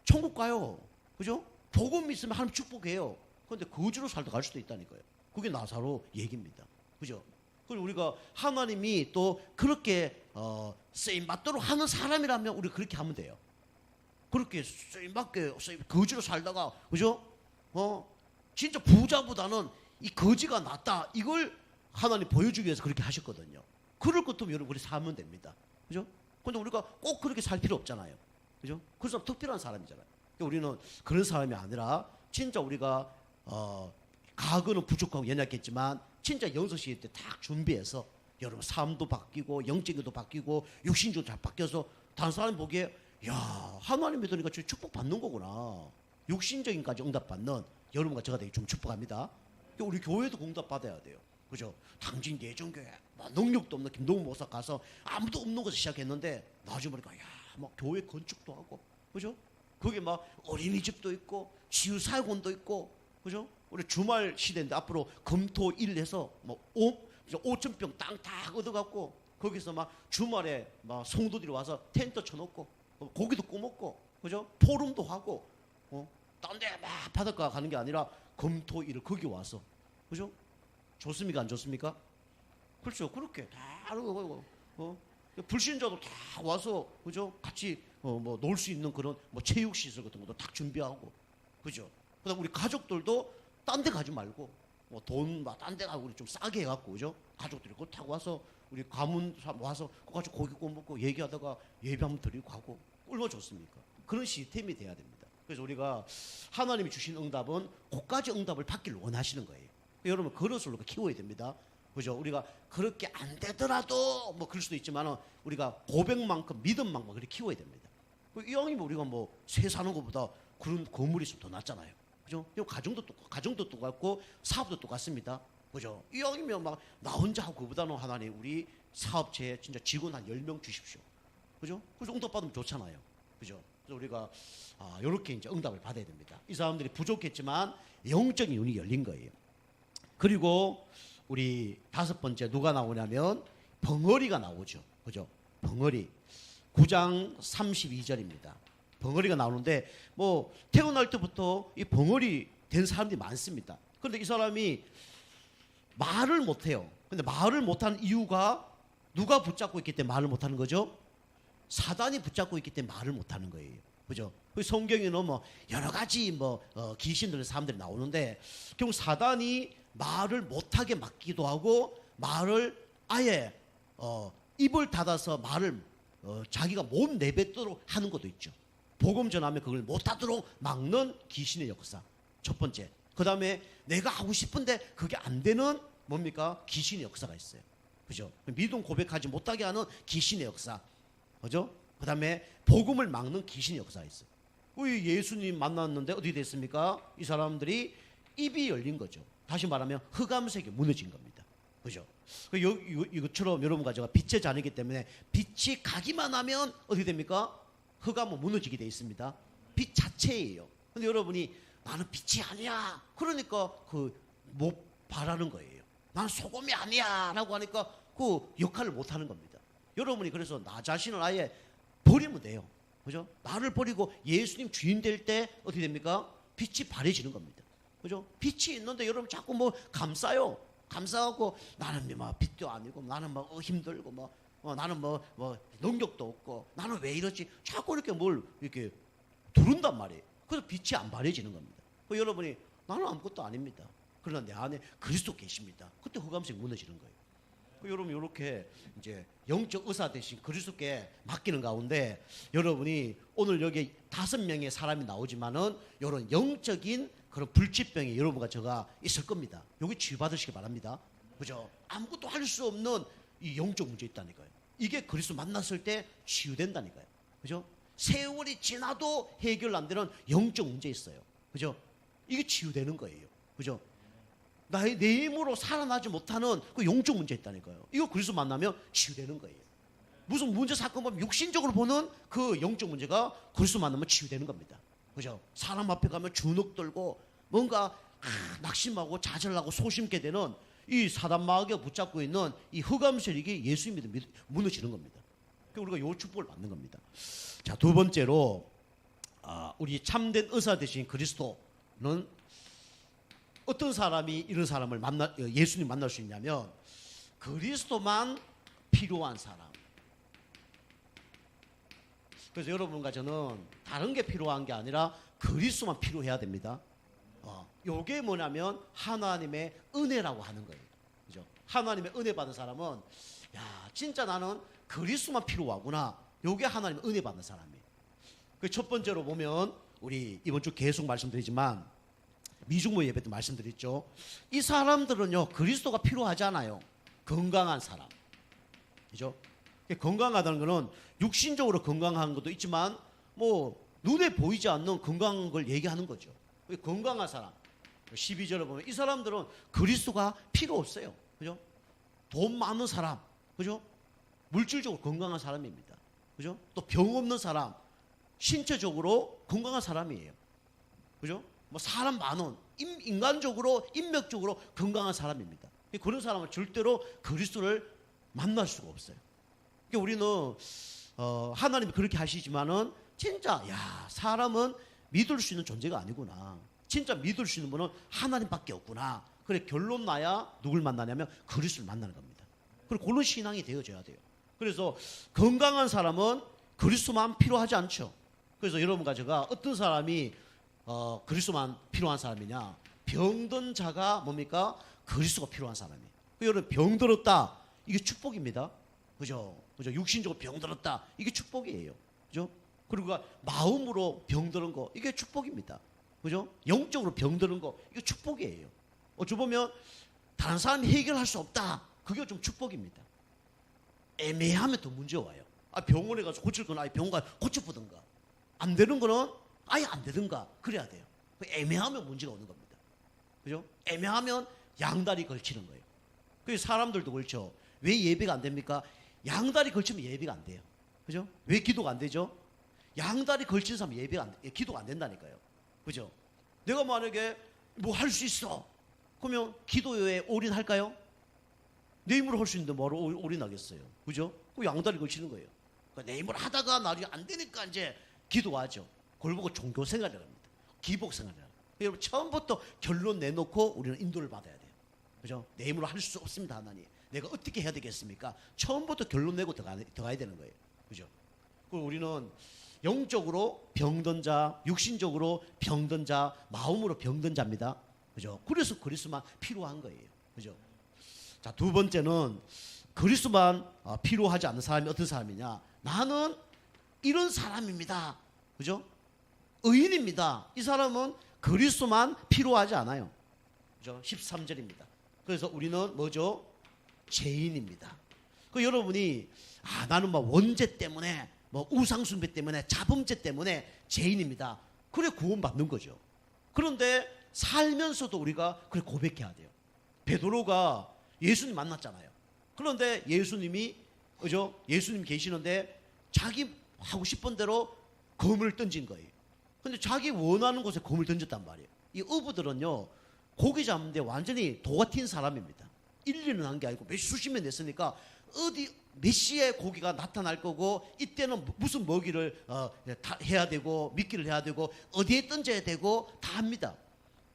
천국 가요. 그죠? 복음 있으면 하나님 축복해요. 그런데 거지로 살다 갈 수도 있다니까요. 그게 나사로 얘기입니다. 그죠? 그리고 우리가 하나님이 또 그렇게 쓰임 받도록 하는 사람이라면 우리 그렇게 하면 돼요. 그렇게 쓰임 받게 거지로 살다가 그죠? 진짜 부자보다는 이 거지가 낫다. 이걸 하나님 보여주기 위해서 그렇게 하셨거든요. 그럴 것도 여러분 우리 살면 됩니다. 그죠? 근데 우리가 꼭 그렇게 살 필요 없잖아요. 그죠? 그 사람 특별한 사람이잖아요. 우리는 그런 사람이 아니라 진짜 우리가 과거는 부족하고 연약했지만 진짜 연소시기 때 딱 준비해서 여러분 삶도 바뀌고 영적인도 바뀌고 육신도 잘 바뀌어서 다른 사람이 보기에 야 하나님 믿으니까 저 축복 받는 거구나. 육신적인까지 응답받는 여러분과 제가 되게 좀 축복합니다. 우리 교회도 응답 받아야 돼요. 그죠? 당진 예정교회 뭐 능력도 없는 김동훈 목사 가서 아무도 없는 곳에서 시작했는데 나중에 보니까 막 교회 건축도 하고 그죠? 거기 막 어린이집도 있고 치유사역원도 있고 그죠? 우리 주말 시대인데 앞으로 금토일 해서 뭐 5,000평 땅 다 얻어갖고 거기서 막 주말에 막 성도들이 와서 텐트 쳐놓고 고기도 구워먹고 그죠? 포럼도 하고 딴 데 막 바닷가 가는 게 아니라 금토일을 거기 와서 그죠? 좋습니까? 안 좋습니까? 그렇죠. 그렇게 다 불신자도 다 와서 그죠? 같이 뭐 놀 수 있는 그런 뭐 체육 시설 같은 것도 딱 준비하고 그죠? 그다음 우리 가족들도 딴 데 가지 말고 뭐 돈 막 딴 데 가고 우리 좀 싸게 해갖고 그죠? 가족들이 그거 타고 와서 우리 가문 와서 같이 고기 구워 먹고 얘기하다가 예배 한번 드리고 가고 얼마나 좋습니까? 그런 시스템이 돼야 됩니다. 그래서 우리가 하나님이 주신 응답은 그까지 응답을 받기를 원하시는 거예요. 여러분 그릇을 키워야 됩니다. 그죠? 우리가 그렇게 안 되더라도 뭐 그럴 수도 있지만 우리가 고백만큼 믿음만큼 그렇게 키워야 됩니다. 이왕이면 우리가 뭐 새 사는 것보다 그런 건물이 있으면 더 낫잖아요. 그죠? 가정도 똑같고 사업도 똑같습니다. 그죠? 이왕이면 막 나 혼자 하고 그보다는 하나님 우리 사업체에 진짜 직원 한 10명 주십시오. 그죠? 그래서 응답 받으면 좋잖아요. 그죠? 그래서 우리가 이렇게 이제 응답을 받아야 됩니다. 이 사람들이 부족했지만 영적인 눈이 열린 거예요. 그리고 우리 5번째 누가 나오냐면 벙어리가 나오죠. 그죠? 벙어리. 9장 32절입니다. 벙어리가 나오는데 뭐 태어날 때부터 이 벙어리 된 사람들이 많습니다. 그런데 이 사람이 말을 못해요. 근데 말을 못하는 이유가 누가 붙잡고 있기 때문에 말을 못하는 거죠? 사단이 붙잡고 있기 때문에 말을 못하는 거예요. 그죠? 성경에는 뭐 여러 가지 뭐 귀신들의 사람들이 나오는데 결국 사단이 말을 못하게 막기도 하고 말을 아예 입을 닫아서 말을 자기가 못 내뱉도록 하는 것도 있죠. 복음 전하면 그걸 못하도록 막는 귀신의 역사. 첫 번째. 그 다음에 내가 하고 싶은데 그게 안 되는 뭡니까? 귀신의 역사가 있어요. 그죠? 믿음 고백하지 못하게 하는 귀신의 역사. 그죠? 그 다음에 복음을 막는 귀신의 역사가 있어요. 우리 예수님 만났는데 어떻게 됐습니까? 이 사람들이 입이 열린 거죠. 다시 말하면 흑암색이 무너진 겁니다. 그죠? 이것처럼 여러분과 제가 빛의 자녀이기 때문에 빛이 가기만 하면 어떻게 됩니까? 흑암은 무너지게 되어 있습니다. 빛 자체예요. 근데 여러분이 나는 빛이 아니야. 그러니까 못 바라는 거예요. 나는 소금이 아니야. 라고 하니까 그 역할을 못 하는 겁니다. 여러분이 그래서 나 자신을 아예 버리면 돼요. 그죠? 나를 버리고 예수님 주인 될 때 어떻게 됩니까? 빛이 바래지는 겁니다. 그죠? 빛이 있는데 여러분 자꾸 뭐 감싸요. 감싸갖고 나는 막 빛도 아니고 나는 막 힘들고 나는 뭐 능력도 없고 나는 왜 이러지? 자꾸 이렇게 뭘 이렇게 두른단 말이에요. 그래서 빛이 안 바래지는 겁니다. 여러분이 나는 아무것도 아닙니다. 그러나 내 안에 그리스도 계십니다. 그때 흑암색 무너지는 거예요. 여러분 이렇게 이제 영적 의사 대신 그리스도께 맡기는 가운데 여러분이 오늘 여기 5명의 사람이 나오지만은 이런 영적인 그런 불치병이 여러분과 제가 있을 겁니다. 여기 치유받으시기 바랍니다. 그죠? 아무것도 할 수 없는 이 영적 문제 있다니까요. 이게 그리스도 만났을 때 치유된다니까요. 그죠? 세월이 지나도 해결 안 되는 영적 문제 있어요. 그죠? 이게 치유되는 거예요. 그죠? 내 힘으로 살아나지 못하는 그 영적 문제 있다니까요. 이거 그리스도 만나면 치유되는 거예요. 무슨 문제 사건 보면 육신적으로 보는 그 영적 문제가 그리스도 만나면 치유되는 겁니다. 그죠? 사람 앞에 가면 주눅 들고 뭔가 낙심하고 좌절하고 소심케 되는 이 사단 마귀가 붙잡고 있는 이 흑암 세력이 예수 믿음 무너지는 겁니다. 그러니까 우리가 요 축복을 받는 겁니다. 자, 두 번째로 우리 참된 의사 되신 그리스도는 어떤 사람이 이런 사람을 예수님 만날 수 있냐면 그리스도만 필요한 사람. 그래서 여러분과 저는 다른 게 필요한 게 아니라 그리스도만 필요해야 됩니다. 요게 뭐냐면 하나님의 은혜라고 하는 거예요. 그죠? 하나님의 은혜 받은 사람은 야, 진짜 나는 그리스도만 필요하구나. 요게 하나님의 은혜 받는 사람이에요. 그 첫 번째로 보면 우리 이번 주 계속 말씀드리지만 미중모 예배 때 말씀드렸죠. 이 사람들은요 그리스도가 필요하잖아요. 건강한 사람, 그죠? 건강하다는 것은 육신적으로 건강한 것도 있지만 뭐 눈에 보이지 않는 건강한 걸 얘기하는 거죠. 건강한 사람 12절에 보면 이 사람들은 그리스도가 필요 없어요. 그죠? 돈 많은 사람, 그죠? 물질적으로 건강한 사람입니다. 그죠? 또 병 없는 사람, 신체적으로 건강한 사람이에요. 그죠? 뭐 사람 많은 인간적으로 인맥적으로 건강한 사람입니다. 그런 사람은 절대로 그리스도를 만날 수가 없어요. 그러니까 우리는 하나님이 그렇게 하시지만은 진짜 사람은 믿을 수 있는 존재가 아니구나. 진짜 믿을 수 있는 분은 하나님밖에 없구나. 그래 결론 나야 누굴 만나냐면 그리스도를 만나는 겁니다. 그리고 그런 신앙이 되어져야 돼요. 그래서 건강한 사람은 그리스도만 필요하지 않죠. 그래서 여러분과 제가 어떤 사람이 그리스도만 필요한 사람이냐? 병든 자가 뭡니까? 그리스도가 필요한 사람이에요. 여러분 병들었다 이게 축복입니다. 그죠? 그죠? 육신적으로 병들었다 이게 축복이에요. 그죠? 그리고 마음으로 병드는 거 이게 축복입니다. 그죠? 영적으로 병드는 거 이게 축복이에요. 어찌 보면 다른 사람이 해결할 수 없다 그게 좀 축복입니다. 애매하면 더 문제가 와요. 병원에 가서 고칠 건 아예 병원 가서 고쳐보든가 안 되는 거는 아예 안 되든가 그래야 돼요. 애매하면 문제가 오는 겁니다. 그죠? 애매하면 양다리 걸치는 거예요. 그래서 사람들도 그렇죠. 왜 예배가 안 됩니까? 양다리 걸치면 예배가 안 돼요. 그죠? 왜 기도가 안 되죠? 양다리 걸친 사람 기도가 안 된다니까요. 그죠? 내가 만약에 뭐 할 수 있어. 그러면 기도에 올인할까요? 내 힘으로 할 수 있는데 뭐로 올인하겠어요. 그죠? 그 양다리 걸치는 거예요. 그러니까 내 힘으로 하다가 나중에 안 되니까 이제 기도하죠. 그걸 보고 종교 생활을 합니다. 기복 생활을 합니다. 여러분 처음부터 결론 내놓고 우리는 인도를 받아야 돼요. 그죠? 내 힘으로 할 수 없습니다. 하나님. 내가 어떻게 해야 되겠습니까? 처음부터 결론 내고 들어가야 되는 거예요. 그죠? 그리고 우리는 영적으로 병든 자, 육신적으로 병든 자, 마음으로 병든 자입니다. 그죠? 그래서 그리스도만 필요한 거예요. 그죠? 자, 두 번째는 그리스도만 필요하지 않는 사람이 어떤 사람이냐? 나는 이런 사람입니다. 그죠? 의인입니다. 이 사람은 그리스도만 필요하지 않아요. 그죠? 13절입니다. 그래서 우리는 뭐죠? 죄인입니다. 그 여러분이 나는 뭐 원죄 때문에 뭐 우상숭배 때문에 자범죄 때문에 죄인입니다. 그래 구원받는 거죠. 그런데 살면서도 우리가 그래 고백해야 돼요. 베드로가 예수님 만났잖아요. 그런데 예수님이 그죠? 예수님 계시는데 자기 하고 싶은 대로 검을 던진 거예요. 근데 자기 원하는 곳에 검을 던졌단 말이에요. 이 어부들은요 고기 잡는데 완전히 도가 튄 사람입니다. 일일은 한 게 아니고 수십 년 됐으니까 어디 몇 시에 고기가 나타날 거고 이때는 무슨 먹이를 해야 되고 미끼를 해야 되고 어디에 던져야 되고 다 합니다.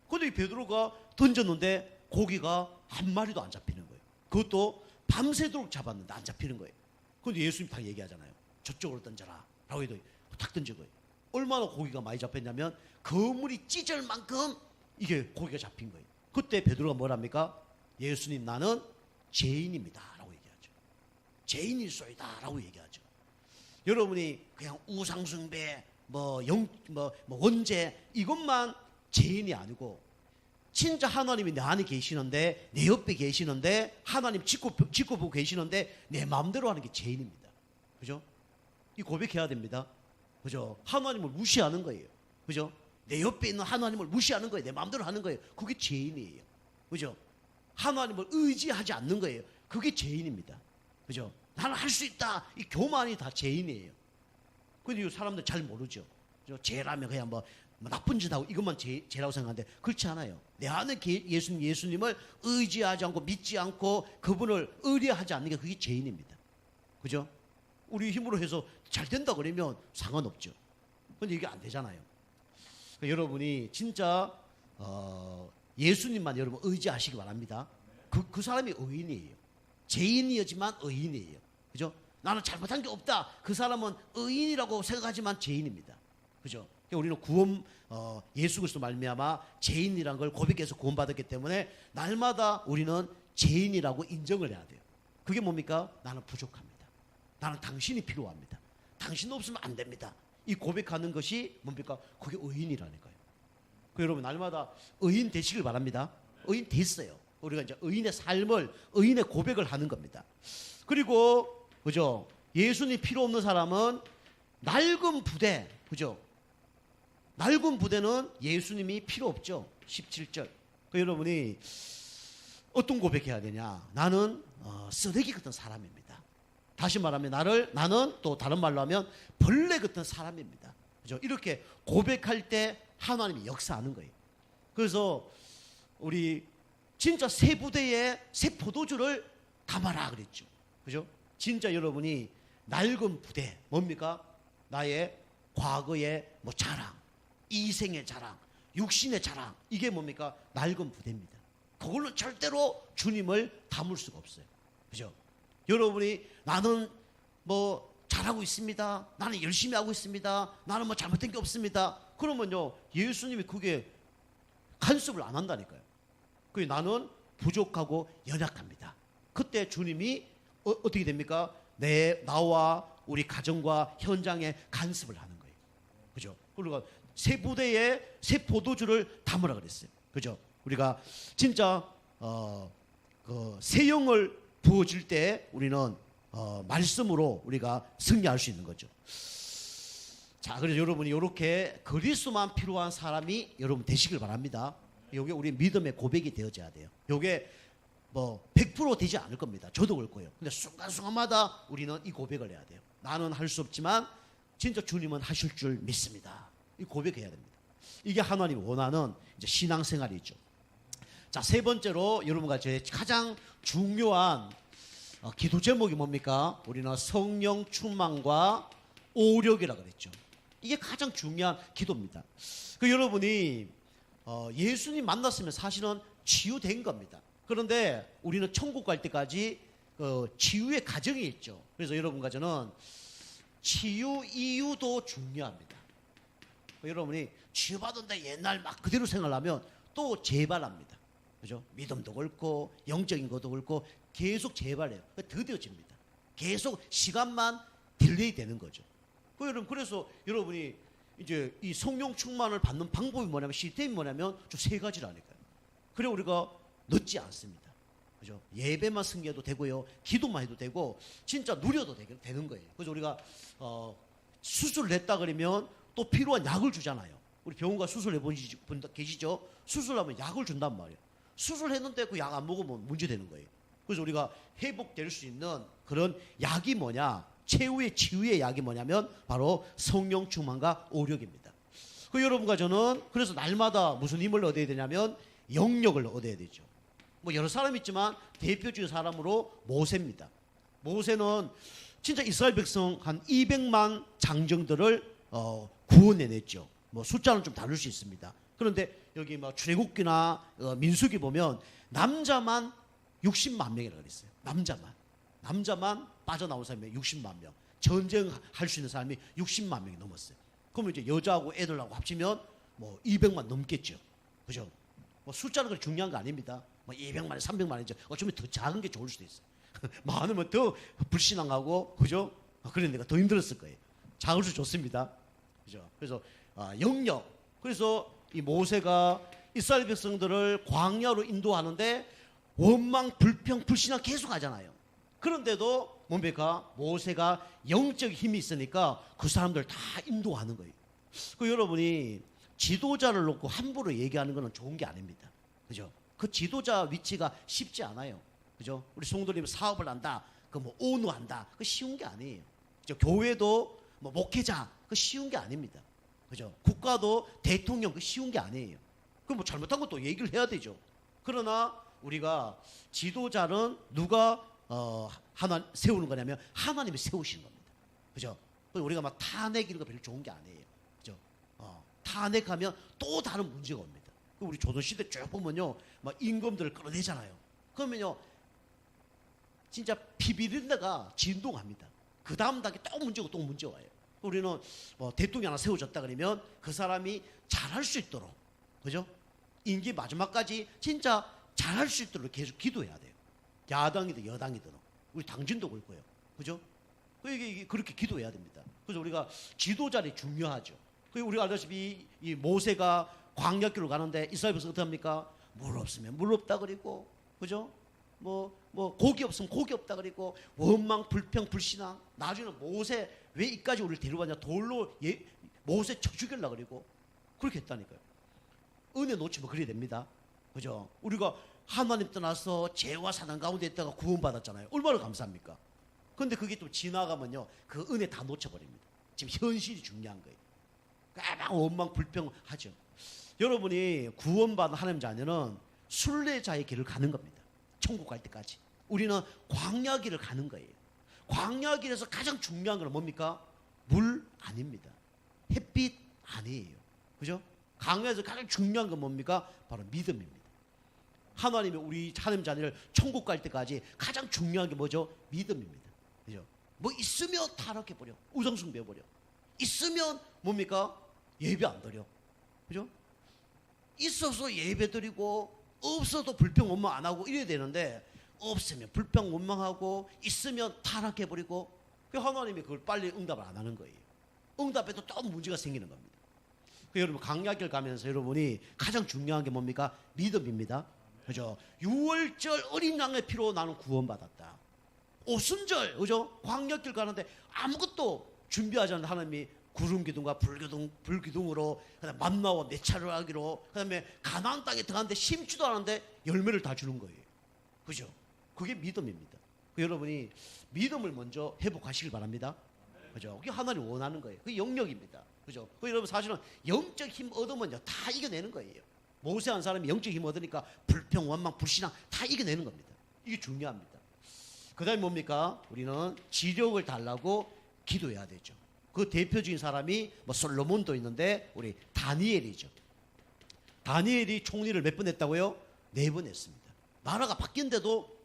그런데 이 베드로가 던졌는데 고기가 한 마리도 안 잡히는 거예요. 그것도 밤새도록 잡았는데 안 잡히는 거예요. 그런데 예수님 다 얘기하잖아요. 저쪽으로 던져라 라고 해도 탁 던진 거예요. 얼마나 고기가 많이 잡혔냐면 그물이 찢을 만큼 이게 고기가 잡힌 거예요. 그때 베드로가 뭐랍니까? 예수님 나는 죄인입니다 라고 얘기하죠. 죄인일소이다 라고 얘기하죠. 여러분이 그냥 우상숭배 원죄 이것만 죄인이 아니고 진짜 하나님이 내 안에 계시는데 내 옆에 계시는데 하나님 지켜보고 계시는데 내 마음대로 하는 게 죄인입니다. 그죠? 이 고백해야 됩니다. 그죠? 하나님을 무시하는 거예요. 그죠? 내 옆에 있는 하나님을 무시하는 거예요. 내 마음대로 하는 거예요. 그게 죄인이에요. 그죠? 하나님을 의지하지 않는 거예요. 그게 죄인입니다. 그죠? 나는 할 수 있다. 이 교만이 다 죄인이에요. 근데 사람들 잘 모르죠. 그죠? 죄라면 그냥 뭐 나쁜 짓 하고 이것만 죄라고 생각하는데 그렇지 않아요. 내 안에 예수님을 의지하지 않고 믿지 않고 그분을 의뢰하지 않는 게 그게 죄인입니다. 그죠? 우리 힘으로 해서 잘 된다 그러면 상관없죠. 근데 이게 안 되잖아요. 그러니까 여러분이 진짜 예수님만 여러분 의지하시기 바랍니다. 그 사람이 의인이에요. 죄인이었지만 의인이에요. 그죠? 나는 잘못한 게 없다. 그 사람은 의인이라고 생각하지만 죄인입니다. 그죠? 우리는 구원 예수 그리스도 말미암아 죄인이란 걸 고백해서 구원받았기 때문에 날마다 우리는 죄인이라고 인정을 해야 돼요. 그게 뭡니까? 나는 부족합니다. 나는 당신이 필요합니다. 당신 없으면 안 됩니다. 이 고백하는 것이 뭡니까? 그게 의인이라니까요. 여러분 날마다 의인 되시길 바랍니다. 의인 됐어요. 우리가 이제 의인의 삶을 의인의 고백을 하는 겁니다. 그리고 그죠? 예수님 필요 없는 사람은 낡은 부대, 그죠? 낡은 부대는 예수님이 필요 없죠. 17절. 여러분이 어떤 고백해야 되냐? 나는 쓰레기 같은 사람입니다. 다시 말하면 나는 또 다른 말로 하면 벌레 같은 사람입니다. 그죠? 이렇게 고백할 때 하나님이 역사하는 거예요. 그래서 우리 진짜 새 부대에 새 포도주를 담아라 그랬죠. 그죠? 진짜 여러분이 낡은 부대 뭡니까? 나의 과거의 자랑, 이생의 자랑, 육신의 자랑, 이게 뭡니까? 낡은 부대입니다. 그걸로 절대로 주님을 담을 수가 없어요. 그죠? 여러분이 나는 잘하고 있습니다. 나는 열심히 하고 있습니다. 나는 잘못된 게 없습니다. 그러면요, 예수님이 그게 간섭을 안 한다니까요. 나는 부족하고 연약합니다. 그때 주님이 어떻게 됩니까? 나와 우리 가정과 현장에 간섭을 하는 거예요. 그죠? 그러니까 새 부대에 새 포도주를 담으라 그랬어요. 그죠? 우리가 진짜 새 영을 부어질 때 우리는 말씀으로 우리가 승리할 수 있는 거죠. 자, 그래서 여러분이 이렇게 그리스도만 필요한 사람이 여러분 되시길 바랍니다. 이게 우리 믿음의 고백이 되어져야 돼요. 이게 100% 되지 않을 겁니다. 저도 그럴 거예요. 근데 순간순간마다 우리는 이 고백을 해야 돼요. 나는 할 수 없지만 진짜 주님은 하실 줄 믿습니다. 이 고백해야 됩니다. 이게 하나님이 원하는 이제 신앙생활이죠. 자, 세 번째로 여러분과 제 가장 중요한 기도 제목이 뭡니까? 우리는 성령 충만과 오력이라고 그랬죠. 이게 가장 중요한 기도입니다. 여러분이 예수님 만났으면 사실은 치유된 겁니다. 그런데 우리는 천국 갈 때까지 치유의 과정이 있죠. 그래서 여러분과 저는 치유 이유도 중요합니다. 여러분이 치유받은데 옛날 막 그대로 생각하면 또 재발합니다. 그죠? 믿음도 그렇고 영적인 것도 그렇고 계속 재발해요. 더뎌집니다. 계속 시간만 딜레이 되는 거죠. 그래서 여러분이 이제 이 성령 충만을 받는 방법이 뭐냐면, 시스템이 뭐냐면 좀 세 가지라니까요. 그래 우리가 늦지 않습니다. 그죠? 예배만 승리해도 되고요, 기도만 해도 되고, 진짜 누려도 되는 거예요. 그래서 우리가 수술을 했다 그러면 또 필요한 약을 주잖아요. 우리 병원 가 수술해 본 분 계시죠? 수술하면 약을 준단 말이에요. 수술했는데 그 약 안 먹으면 문제 되는 거예요. 그래서 우리가 회복될 수 있는 그런 약이 뭐냐? 최후의 치유의 약이 뭐냐면 바로 성령 충만과 오력입니다. 여러분과 저는 그래서 날마다 무슨 힘을 얻어야 되냐면 영력을 얻어야 되죠. 여러 사람 있지만 대표적인 사람으로 모세입니다. 모세는 진짜 이스라엘 백성 한 200만 장정들을 구원해냈죠. 숫자는 좀 다를 수 있습니다. 그런데 여기 출애굽기나 민수기 보면 남자만 60만 명이라고 그랬어요. 남자만 빠져나온 사람이 60만 명. 전쟁할 수 있는 사람이 60만 명이 넘었어요. 그러면 이제 여자하고 애들하고 합치면 200만 넘겠죠. 그죠? 숫자는 그렇게 중요한 거 아닙니다. 200만, 300만이죠. 어쩌면 더 작은 게 좋을 수도 있어요. 많으면 더 불신앙하고, 그죠? 그러니까 더 힘들었을 거예요. 작을수록 좋습니다. 그죠? 그래서 영역. 그래서 이 모세가 이스라엘 백성들을 광야로 인도하는데 원망, 불평, 불신앙 계속 하잖아요. 그런데도 뭡니까? 모세가 영적 힘이 있으니까 그 사람들 다 인도하는 거예요. 여러분이 지도자를 놓고 함부로 얘기하는 것은 좋은 게 아닙니다. 그죠? 그 지도자 위치가 쉽지 않아요. 그죠? 우리 성도님 사업을 한다, 오너한다, 그 쉬운 게 아니에요. 그죠? 교회도 목회자, 그 쉬운 게 아닙니다. 그죠? 국가도 대통령, 그 쉬운 게 아니에요. 잘못한 것도 얘기를 해야 되죠. 그러나 우리가 지도자는 누가 하나 세우는 거냐면 하나님이 세우시는 겁니다. 그죠? 우리가 탄핵이는 거 별로 좋은 게 아니에요. 그죠? 탄핵하면 또 다른 문제가 옵니다. 우리 조선시대 쭉 보면요, 임금들을 끌어내잖아요. 그러면요, 진짜 비비린 데가 진동합니다. 그 다음 단계 또 문제고 또 문제 와요. 우리는 대통령 하나 세워졌다 그러면 그 사람이 잘할 수 있도록, 그죠? 임기 마지막까지 진짜 잘할 수 있도록 계속 기도해야 돼요. 야당이든 여당이든 우리 당진도 그럴 거예요. 그죠? 이게 그렇게 기도해야 됩니다. 그래서 우리가 지도자리 중요하죠. 우리가 알다시피 이 모세가 광야길로 가는데 이스라엘 백성 어떻게 합니까? 물 없으면 물 없다 그리고, 그죠? 뭐 고기 없으면 고기 없다 그리고 원망 불평 불신앙. 나중에는 모세 왜 이까지 우리를 데려왔냐, 돌로 모세 쳐 죽이려고 그리고 그렇게 했다니까요. 은혜 놓치면 그래야 됩니다. 그죠? 우리가 하나님 떠나서 죄와 사단 가운데 있다가 구원받았잖아요. 얼마나 감사합니까? 근데 그게 또 지나가면요, 그 은혜 다 놓쳐버립니다. 지금 현실이 중요한 거예요. 막 원망 불평 하죠. 여러분이 구원받은 하나님 자녀는 순례자의 길을 가는 겁니다. 천국 갈 때까지. 우리는 광야 길을 가는 거예요. 광야 길에서 가장 중요한 건 뭡니까? 물 아닙니다. 햇빛 아니에요. 그죠? 광야에서 가장 중요한 건 뭡니까? 바로 믿음입니다. 하나님이 우리 하나님 자녀를 천국 갈 때까지 가장 중요한 게 뭐죠? 믿음입니다. 그죠? 뭐 있으면 타락해버려. 우상숭배해버려. 있으면 뭡니까? 예배 안 드려. 그죠? 있어서 예배 드리고 없어도 불평 원망 안 하고 이래야 되는데 없으면 불평 원망하고 있으면 타락해버리고 하나님이 그걸 빨리 응답을 안 하는 거예요. 응답해도 또 문제가 생기는 겁니다. 여러분 강약길 가면서 여러분이 가장 중요한 게 뭡니까? 믿음입니다. 그죠? 6월절 어린 양의 피로 나는 구원받았다. 오순절 그죠? 광야길 가는데 아무것도 준비하지 않는 하나님이 구름기둥과 불기둥으로 그다음 만나와 매차를 하기로 그다음에 가나안 땅에 들어갔는데 심지도 않았는데 열매를 다 주는 거예요. 그죠? 그게 믿음입니다. 여러분이 믿음을 먼저 회복하시길 바랍니다. 그죠? 그게 하나님 원하는 거예요. 그게 영역입니다. 그죠? 여러분 사실은 영적 힘 얻으면요 다 이겨내는 거예요. 모세 한 사람이 영적 힘 얻으니까 불평, 원망, 불신앙 다 이겨내는 겁니다. 이게 중요합니다. 그 다음에 뭡니까? 우리는 지력을 달라고 기도해야 되죠. 그 대표적인 사람이 뭐 솔로몬도 있는데 우리 다니엘이죠. 다니엘이 총리를 몇 번 했다고요? 4번 했습니다. 나라가 바뀐데도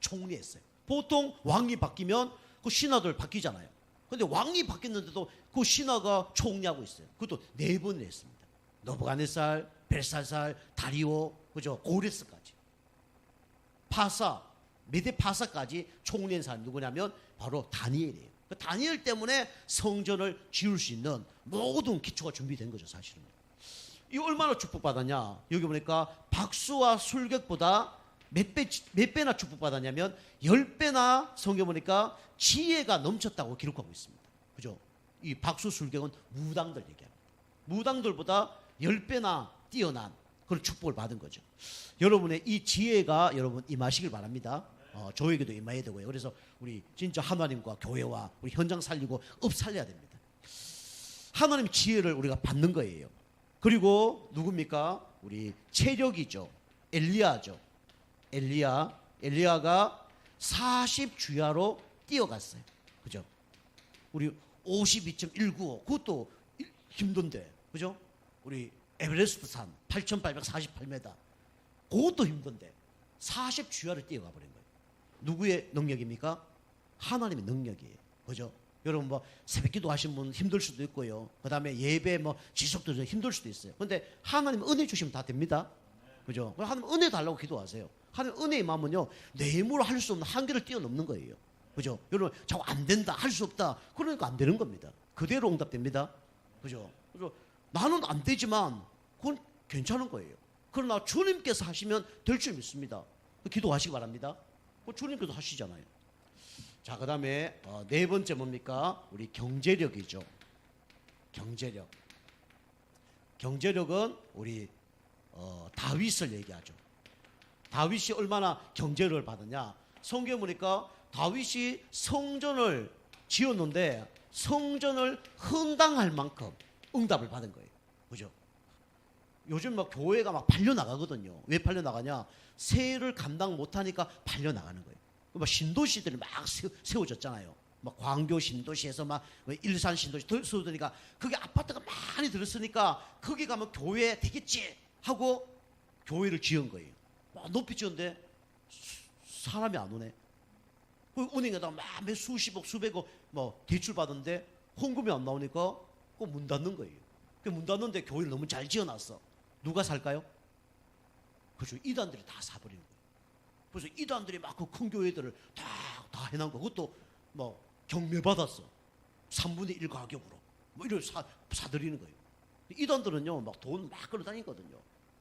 총리했어요. 보통 왕이 바뀌면 그 신하들 바뀌잖아요. 근데 왕이 바뀌었는데도 그 신하가 총리하고 있어요. 그것도 4번을 했습니다. 느부갓네살, 벨사살, 다리오, 그죠? 고레스까지. 파사, 메데 파사까지 총리한 사람이 누구냐면 바로 다니엘이에요. 그 다니엘 때문에 성전을 지을 수 있는 모든 기초가 준비된 거죠, 사실은. 이 얼마나 축복받았냐? 여기 보니까 박수와 술객보다 몇 배나 축복받았냐면 10배나 성경 보니까 지혜가 넘쳤다고 기록하고 있습니다. 그죠? 이 박수 술객은 무당들 얘기합니다. 무당들보다 10배나 뛰어난 그런 축복을 받은 거죠. 여러분의 이 지혜가 여러분 임하시길 바랍니다. 저에게도 임해야 되고요. 그래서 우리 진짜 하나님과 교회와 우리 현장 살리고 업 살려야 됩니다. 하나님 지혜를 우리가 받는 거예요. 그리고 누굽니까? 우리 체력이죠. 엘리야죠. 엘리야가 40주야로 뛰어갔어요. 그죠? 우리 52.195 그것도 힘든데, 그죠? 우리 에베레스트 산 8,848m 그것도 힘든데 40주야를 뛰어가 버린 거예요. 누구의 능력입니까? 하나님의 능력이에요. 그죠? 여러분 뭐 새벽기도 하신 분 힘들 수도 있고요. 그 다음에 예배 뭐 지속도 힘들 수도 있어요. 근데 하나님 은혜 주시면 다 됩니다. 그죠? 하나님 은혜 달라고 기도하세요. 하나님 은혜 임하면요 내 힘으로 할 수 없는 한계를 뛰어넘는 거예요. 그죠? 여러분 자꾸 안 된다, 할 수 없다, 그러니까 안 되는 겁니다. 그대로 응답됩니다. 그죠? 그래서 나는 안 되지만 그건 괜찮은 거예요. 그러나 주님께서 하시면 될 줄 믿습니다. 기도하시기 바랍니다. 주님께서 하시잖아요. 자, 그 다음에 4번째 뭡니까? 우리 경제력이죠. 경제력은 우리 다윗을 얘기하죠. 다윗이 얼마나 경제력을 받았냐? 성경 보니까 다윗이 성전을 지었는데 성전을 헌당할 만큼 응답을 받은 거예요. 그죠? 요즘 막 교회가 막 팔려나가거든요. 왜 팔려나가냐? 세를 감당 못하니까 팔려나가는 거예요. 막 신도시들이 막 세워졌잖아요. 막 광교 신도시에서 막 일산 신도시 세워지니까 그게 아파트가 많이 들었으니까 거기 가면 교회 되겠지 하고 교회를 지은 거예요. 막 높이 지었는데 사람이 안 오네. 그 은행에다가 막 수십억 수백억 뭐 대출 받은데 헌금이 안 나오니까 그 문 닫는 거예요. 그 문 닫는데 교회를 너무 잘 지어놨어. 누가 살까요? 그렇죠. 이단들이 다 사버리는 거예요. 그래서 이단들이 막 그 큰 교회들을 다 해놓은 거. 그것도 뭐 경매받았어. 3분의 1 가격으로. 뭐 이걸 사들이는 거예요. 이단들은요, 막 돈 막 끌어다니거든요.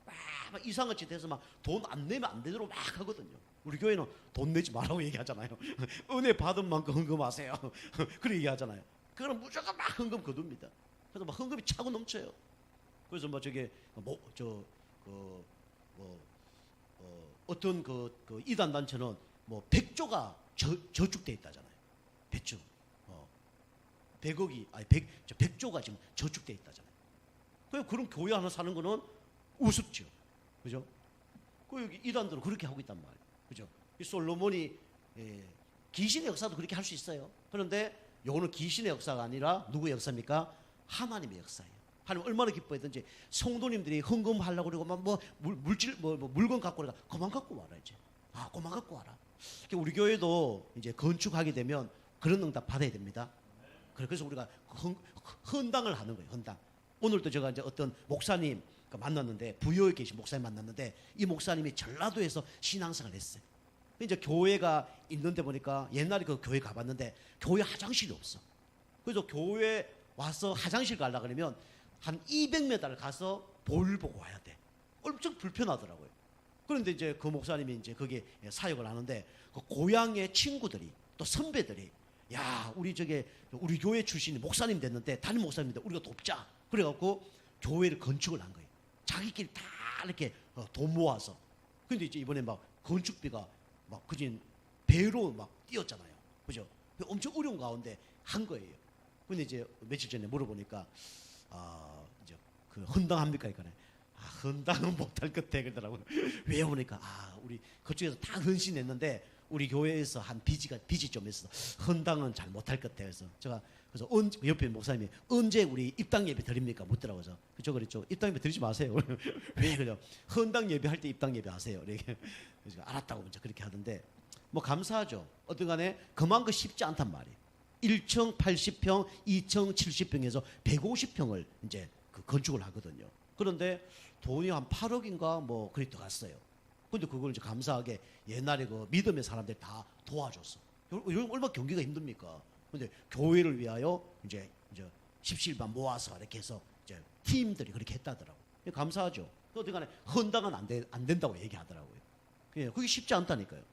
막 막 이상한 짓 해서 막 돈 안 내면 안 되도록 막 하거든요. 우리 교회는 돈 내지 말라고 얘기하잖아요. 은혜 받은 만큼 헌금하세요. 그렇게 얘기하잖아요. 그거는 무조건 막 헌금 거둡니다. 그래서 막 헌금이 차고 넘쳐요. 그래서 뭐 저게 어떤 그 이단 단체는 뭐 100조가 저축돼 있다잖아요. 100조. 100억이 아니 100조가 지금 저축돼 있다잖아요. 그런 교회 하나 사는 거는 우습죠. 그죠? 그 여기 이단들은 그렇게 하고 있단 말이에요. 그죠? 이 솔로몬이 귀신의 역사도 그렇게 할 수 있어요. 그런데 요거는 귀신의 역사가 아니라 누구의 역사입니까? 하나님의 역사예요. 하나님 얼마나 기뻐했던지 성도님들이 헌금하려고 그러고 막 물건 갖고 그러니까 그만 갖고 와라 이제. 그만 갖고 와라. 우리 교회도 이제 건축하게 되면 그런 응답 받아야 됩니다. 그래서 우리가 헌당을 하는 거예요. 헌당. 오늘도 제가 이제 어떤 목사님 만났는데 부여에 계신 목사님 만났는데 이 목사님이 전라도에서 신앙생활을 했어요. 이제 교회가 있는데 보니까 옛날에 그 교회 가봤는데 교회 화장실이 없어. 그래서 교회 와서 화장실 가려고 그러면 한 200m를 가서 볼 보고 와야 돼. 엄청 불편하더라고요. 그런데 이제 그 목사님이 이제 거기에 사역을 하는데 그 고향의 친구들이 또 선배들이 야 우리 교회 출신이 목사님 됐는데 담임 목사님인데 우리가 돕자. 그래갖고 교회를 건축을 한 거예요. 자기끼리 다 이렇게 돈 모아서. 근데 이제 이번에 막 건축비가 막 그진 배로 막 뛰었잖아요. 그죠? 엄청 어려운 가운데 한 거예요. 근데 이제 며칠 전에 물어보니까 이제 그 헌당합니까? 그러니까 헌당은 못할 것 같아 그러더라고요. 왜 그러니까 우리 그쪽에서 다 헌신했는데 우리 교회에서 한 빚이 좀 있어. 헌당은 잘 못할 것 같아. 그래서 옆에 목사님이 언제 우리 입당 예배 드립니까? 묻더라고요. 그쪽 그랬죠. 입당 예배 드리지 마세요. 왜 그래요? 헌당 예배할 때 입당 예배 하세요. 그래서 알았다고 이제 그렇게 하던데 뭐 감사하죠. 어떤 간에 그만큼 쉽지 않단 말이에요. 1층 80평, 2층 70평에서 150평을 이제 그 건축을 하거든요. 그런데 돈이 한 8억인가 뭐 그리 들어갔어요. 근데 그걸 이제 감사하게 옛날에 그 믿음의 사람들 다 도와줬어. 얼마나 경기가 힘듭니까? 근데 교회를 위하여 이제 십시일반 모아서 이렇게 해서 이제 팀들이 그렇게 했다더라고요. 감사하죠. 어떻게 간에 헌당은 안 된다고 얘기하더라고요. 그게 쉽지 않다니까요.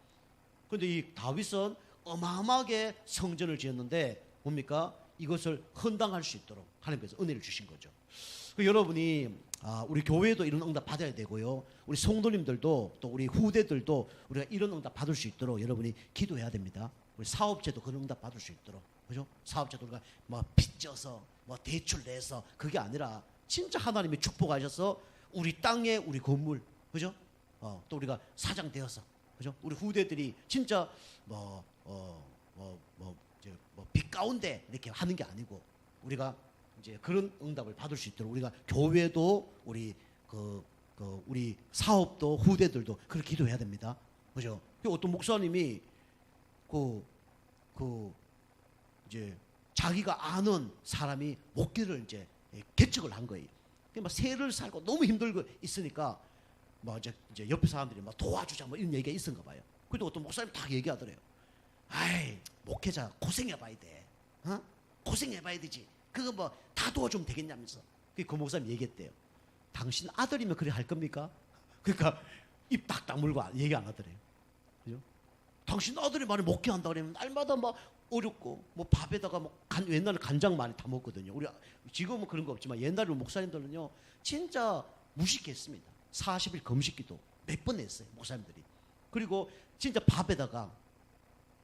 근데 이 다윗은 어마어마하게 성전을 지었는데 뭡니까? 이것을 헌당할 수 있도록 하나님께서 은혜를 주신 거죠. 여러분이 우리 교회도 이런 응답 받아야 되고요. 우리 성도님들도 또 우리 후대들도 우리가 이런 응답 받을 수 있도록 여러분이 기도해야 됩니다. 우리 사업체도 그런 응답 받을 수 있도록. 그죠? 사업체도 우리가 뭐 빚져서 뭐 대출 내서 그게 아니라 진짜 하나님이 축복하셔서 우리 땅에 우리 건물. 그죠? 또 우리가 사장 되어서. 그죠? 우리 후대들이 진짜 빛 가운데 이렇게 하는 게 아니고 우리가 이제 그런 응답을 받을 수 있도록 우리가 교회도 우리 우리 사업도 후대들도 그렇게 기도해야 됩니다. 그죠? 어떤 목사님이 이제 자기가 아는 사람이 목회를 이제 개척을 한 거예요. 막 세를 살고 너무 힘들고 있으니까 뭐 이제 옆에 사람들이 막 도와주자 뭐 이런 얘기가 있었나 봐요. 그래도 어떤 목사님 다 얘기하더래요. 목회자 고생해봐야 돼. 고생해봐야 되지. 그거 뭐 다 도와주면 되겠냐면서. 그 목사님 얘기했대요. 당신 아들이면 그래 할 겁니까? 그러니까 입 딱딱 물고 얘기 안 하더래요. 그죠? 당신 아들이 많이 목회한다 그러면 날마다 막 어렵고 뭐 밥에다가 뭐 옛날에 간장 많이 다 먹거든요. 우리 지금은 그런 거 없지만 옛날에 목사님들은요 진짜 무식했습니다. 40일 금식기도 몇 번 했어요 목사님들이. 그리고 진짜 밥에다가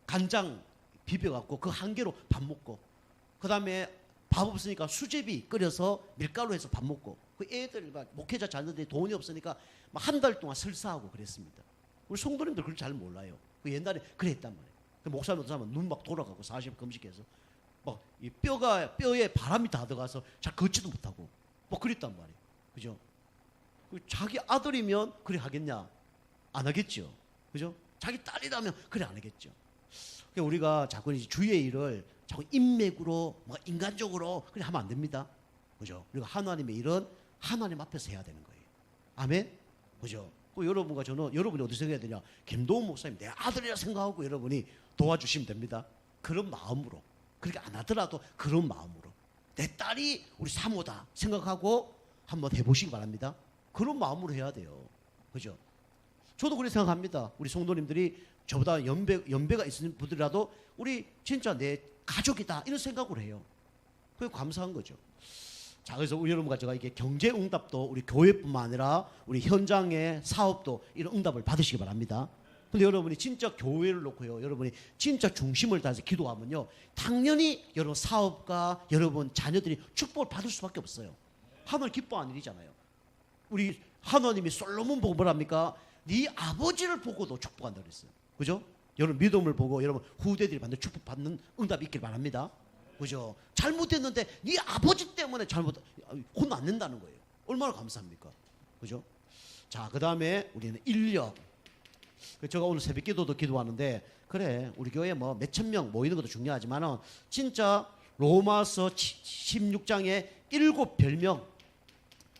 간장 비벼갖고 그 한 개로 밥 먹고 그 다음에 밥 없으니까 수제비 끓여서 밀가루 해서 밥 먹고 그 애들 막 목회자 자녀들이 돈이 없으니까 막 한 달 동안 설사하고 그랬습니다. 우리 성도님들 그걸 잘 몰라요. 그 옛날에 그랬단 말이에요. 그 목사님 어떤 사람은 눈 막 돌아가고 40일 금식해서 막 이 뼈에 바람이 다 들어가서 잘 걷지도 못하고 뭐 그랬단 말이에요. 그죠? 자기 아들이면 그래 하겠냐? 안 하겠죠. 그죠? 자기 딸이라면 그래 안 하겠죠. 그러니까 우리가 자꾸 이제 주의 일을 자꾸 인맥으로 뭐 인간적으로 그래 하면 안 됩니다. 그죠? 우리가 하나님의 일은 하나님 앞에서 해야 되는 거예요. 아멘. 그죠? 여러분과 저는 여러분이 어디서 해야 되냐? 김도훈 목사님 내 아들이라 생각하고 여러분이 도와주시면 됩니다. 그런 마음으로. 그렇게 안 하더라도 그런 마음으로 내 딸이 우리 사모다 생각하고 한번 해보시기 바랍니다. 그런 마음으로 해야 돼요. 그죠? 저도 그렇게 생각합니다. 우리 성도님들이 저보다 연배가 있는 분들이라도 우리 진짜 내 가족이다 이런 생각을 해요. 그게 감사한 거죠. 자, 그래서 우리 여러분과 제가 이게 경제 응답도 우리 교회뿐만 아니라 우리 현장의 사업도 이런 응답을 받으시기 바랍니다. 근데 여러분이 진짜 교회를 놓고요, 여러분이 진짜 중심을 다해서 기도하면요, 당연히 여러분 사업과 여러분 자녀들이 축복을 받을 수밖에 없어요. 하나님 기뻐하는 일이잖아요. 우리 하나님이 솔로몬 보고 뭐랍니까? 네 아버지를 보고도 축복한다 그랬어요. 그죠? 여러분 믿음을 보고 여러분 후대들이 받는 축복받는 응답이 있길 바랍니다. 그죠? 잘못했는데 네 아버지 때문에 혼 안 낸다는 거예요. 얼마나 감사합니까? 그죠? 자, 그 다음에 우리는 인력. 제가 오늘 새벽 기도도 기도하는데, 그래 우리 교회 뭐 몇천 명 모이는 것도 중요하지만은 진짜 로마서 16장에 7별명,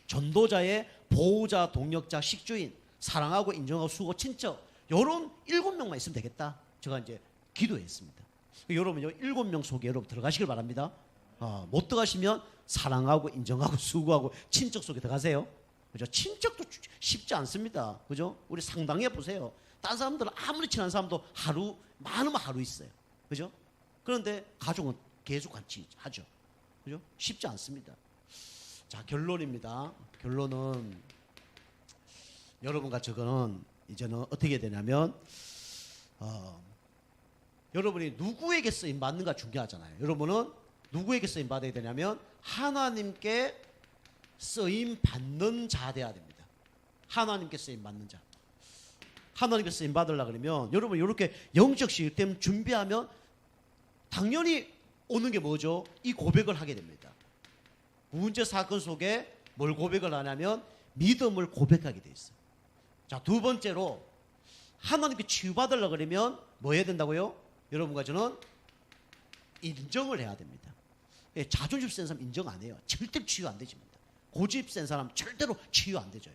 전도자의 보호자, 동력자, 식주인, 사랑하고 인정하고 수고, 친척, 요런 7명만 있으면 되겠다. 제가 이제 기도했습니다. 여러분요 7명 속에 여러분 들어가시길 바랍니다. 못 들어가시면 사랑하고 인정하고 수고하고 친척 속에 들어가세요. 그죠? 친척도 쉽지 않습니다. 그죠? 우리 상당해 보세요. 딴 사람들은 아무리 친한 사람도 하루 많으면 하루 있어요. 그죠? 그런데 가족은 계속 같이 하죠. 그죠? 쉽지 않습니다. 자, 결론입니다. 결론은 여러분과 저거는 이제는 어떻게 되냐면 여러분이 누구에게 쓰임 받는가 중요하잖아요. 여러분은 누구에게 쓰임 받아야 되냐면 하나님께 쓰임 받는 자 돼야 됩니다. 하나님께 쓰임 받는 자. 하나님께 쓰임 받으려고 그러면 여러분 이렇게 영적 시스템 준비하면 당연히 오는 게 뭐죠? 이 고백을 하게 됩니다. 문제 사건 속에 뭘 고백을 하냐면 믿음을 고백하게 돼 있어요. 자, 두 번째로 하나님께 치유받으려고 그러면 뭐 해야 된다고요? 여러분과 저는 인정을 해야 됩니다. 자존심 센 사람 인정 안 해요. 절대로 치유 안 되집니다. 고집 센 사람 절대로 치유 안 되져요.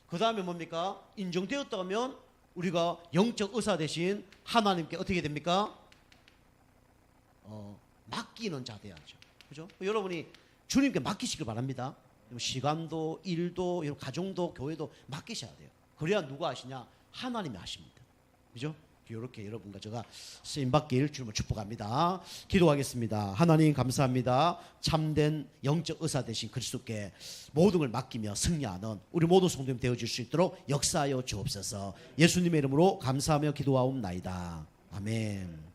그 다음에 뭡니까? 인정되었다 하면 우리가 영적 의사 대신 하나님께 어떻게 됩니까? 맡기는 자 돼야죠. 그죠? 여러분이 주님께 맡기시길 바랍니다. 시간도, 일도, 가정도, 교회도 맡기셔야 돼요. 그래야 누가 하시냐? 하나님이 하십니다. 그죠? 이렇게 여러분과 제가 쓰임받길 주님을 축복합니다. 기도하겠습니다. 하나님 감사합니다. 참된 영적 의사 되신 그리스도께 모든 걸 맡기며 승리하는 우리 모든 성도님 되어줄 수 있도록 역사하여 주옵소서. 예수님의 이름으로 감사하며 기도하옵나이다. 아멘.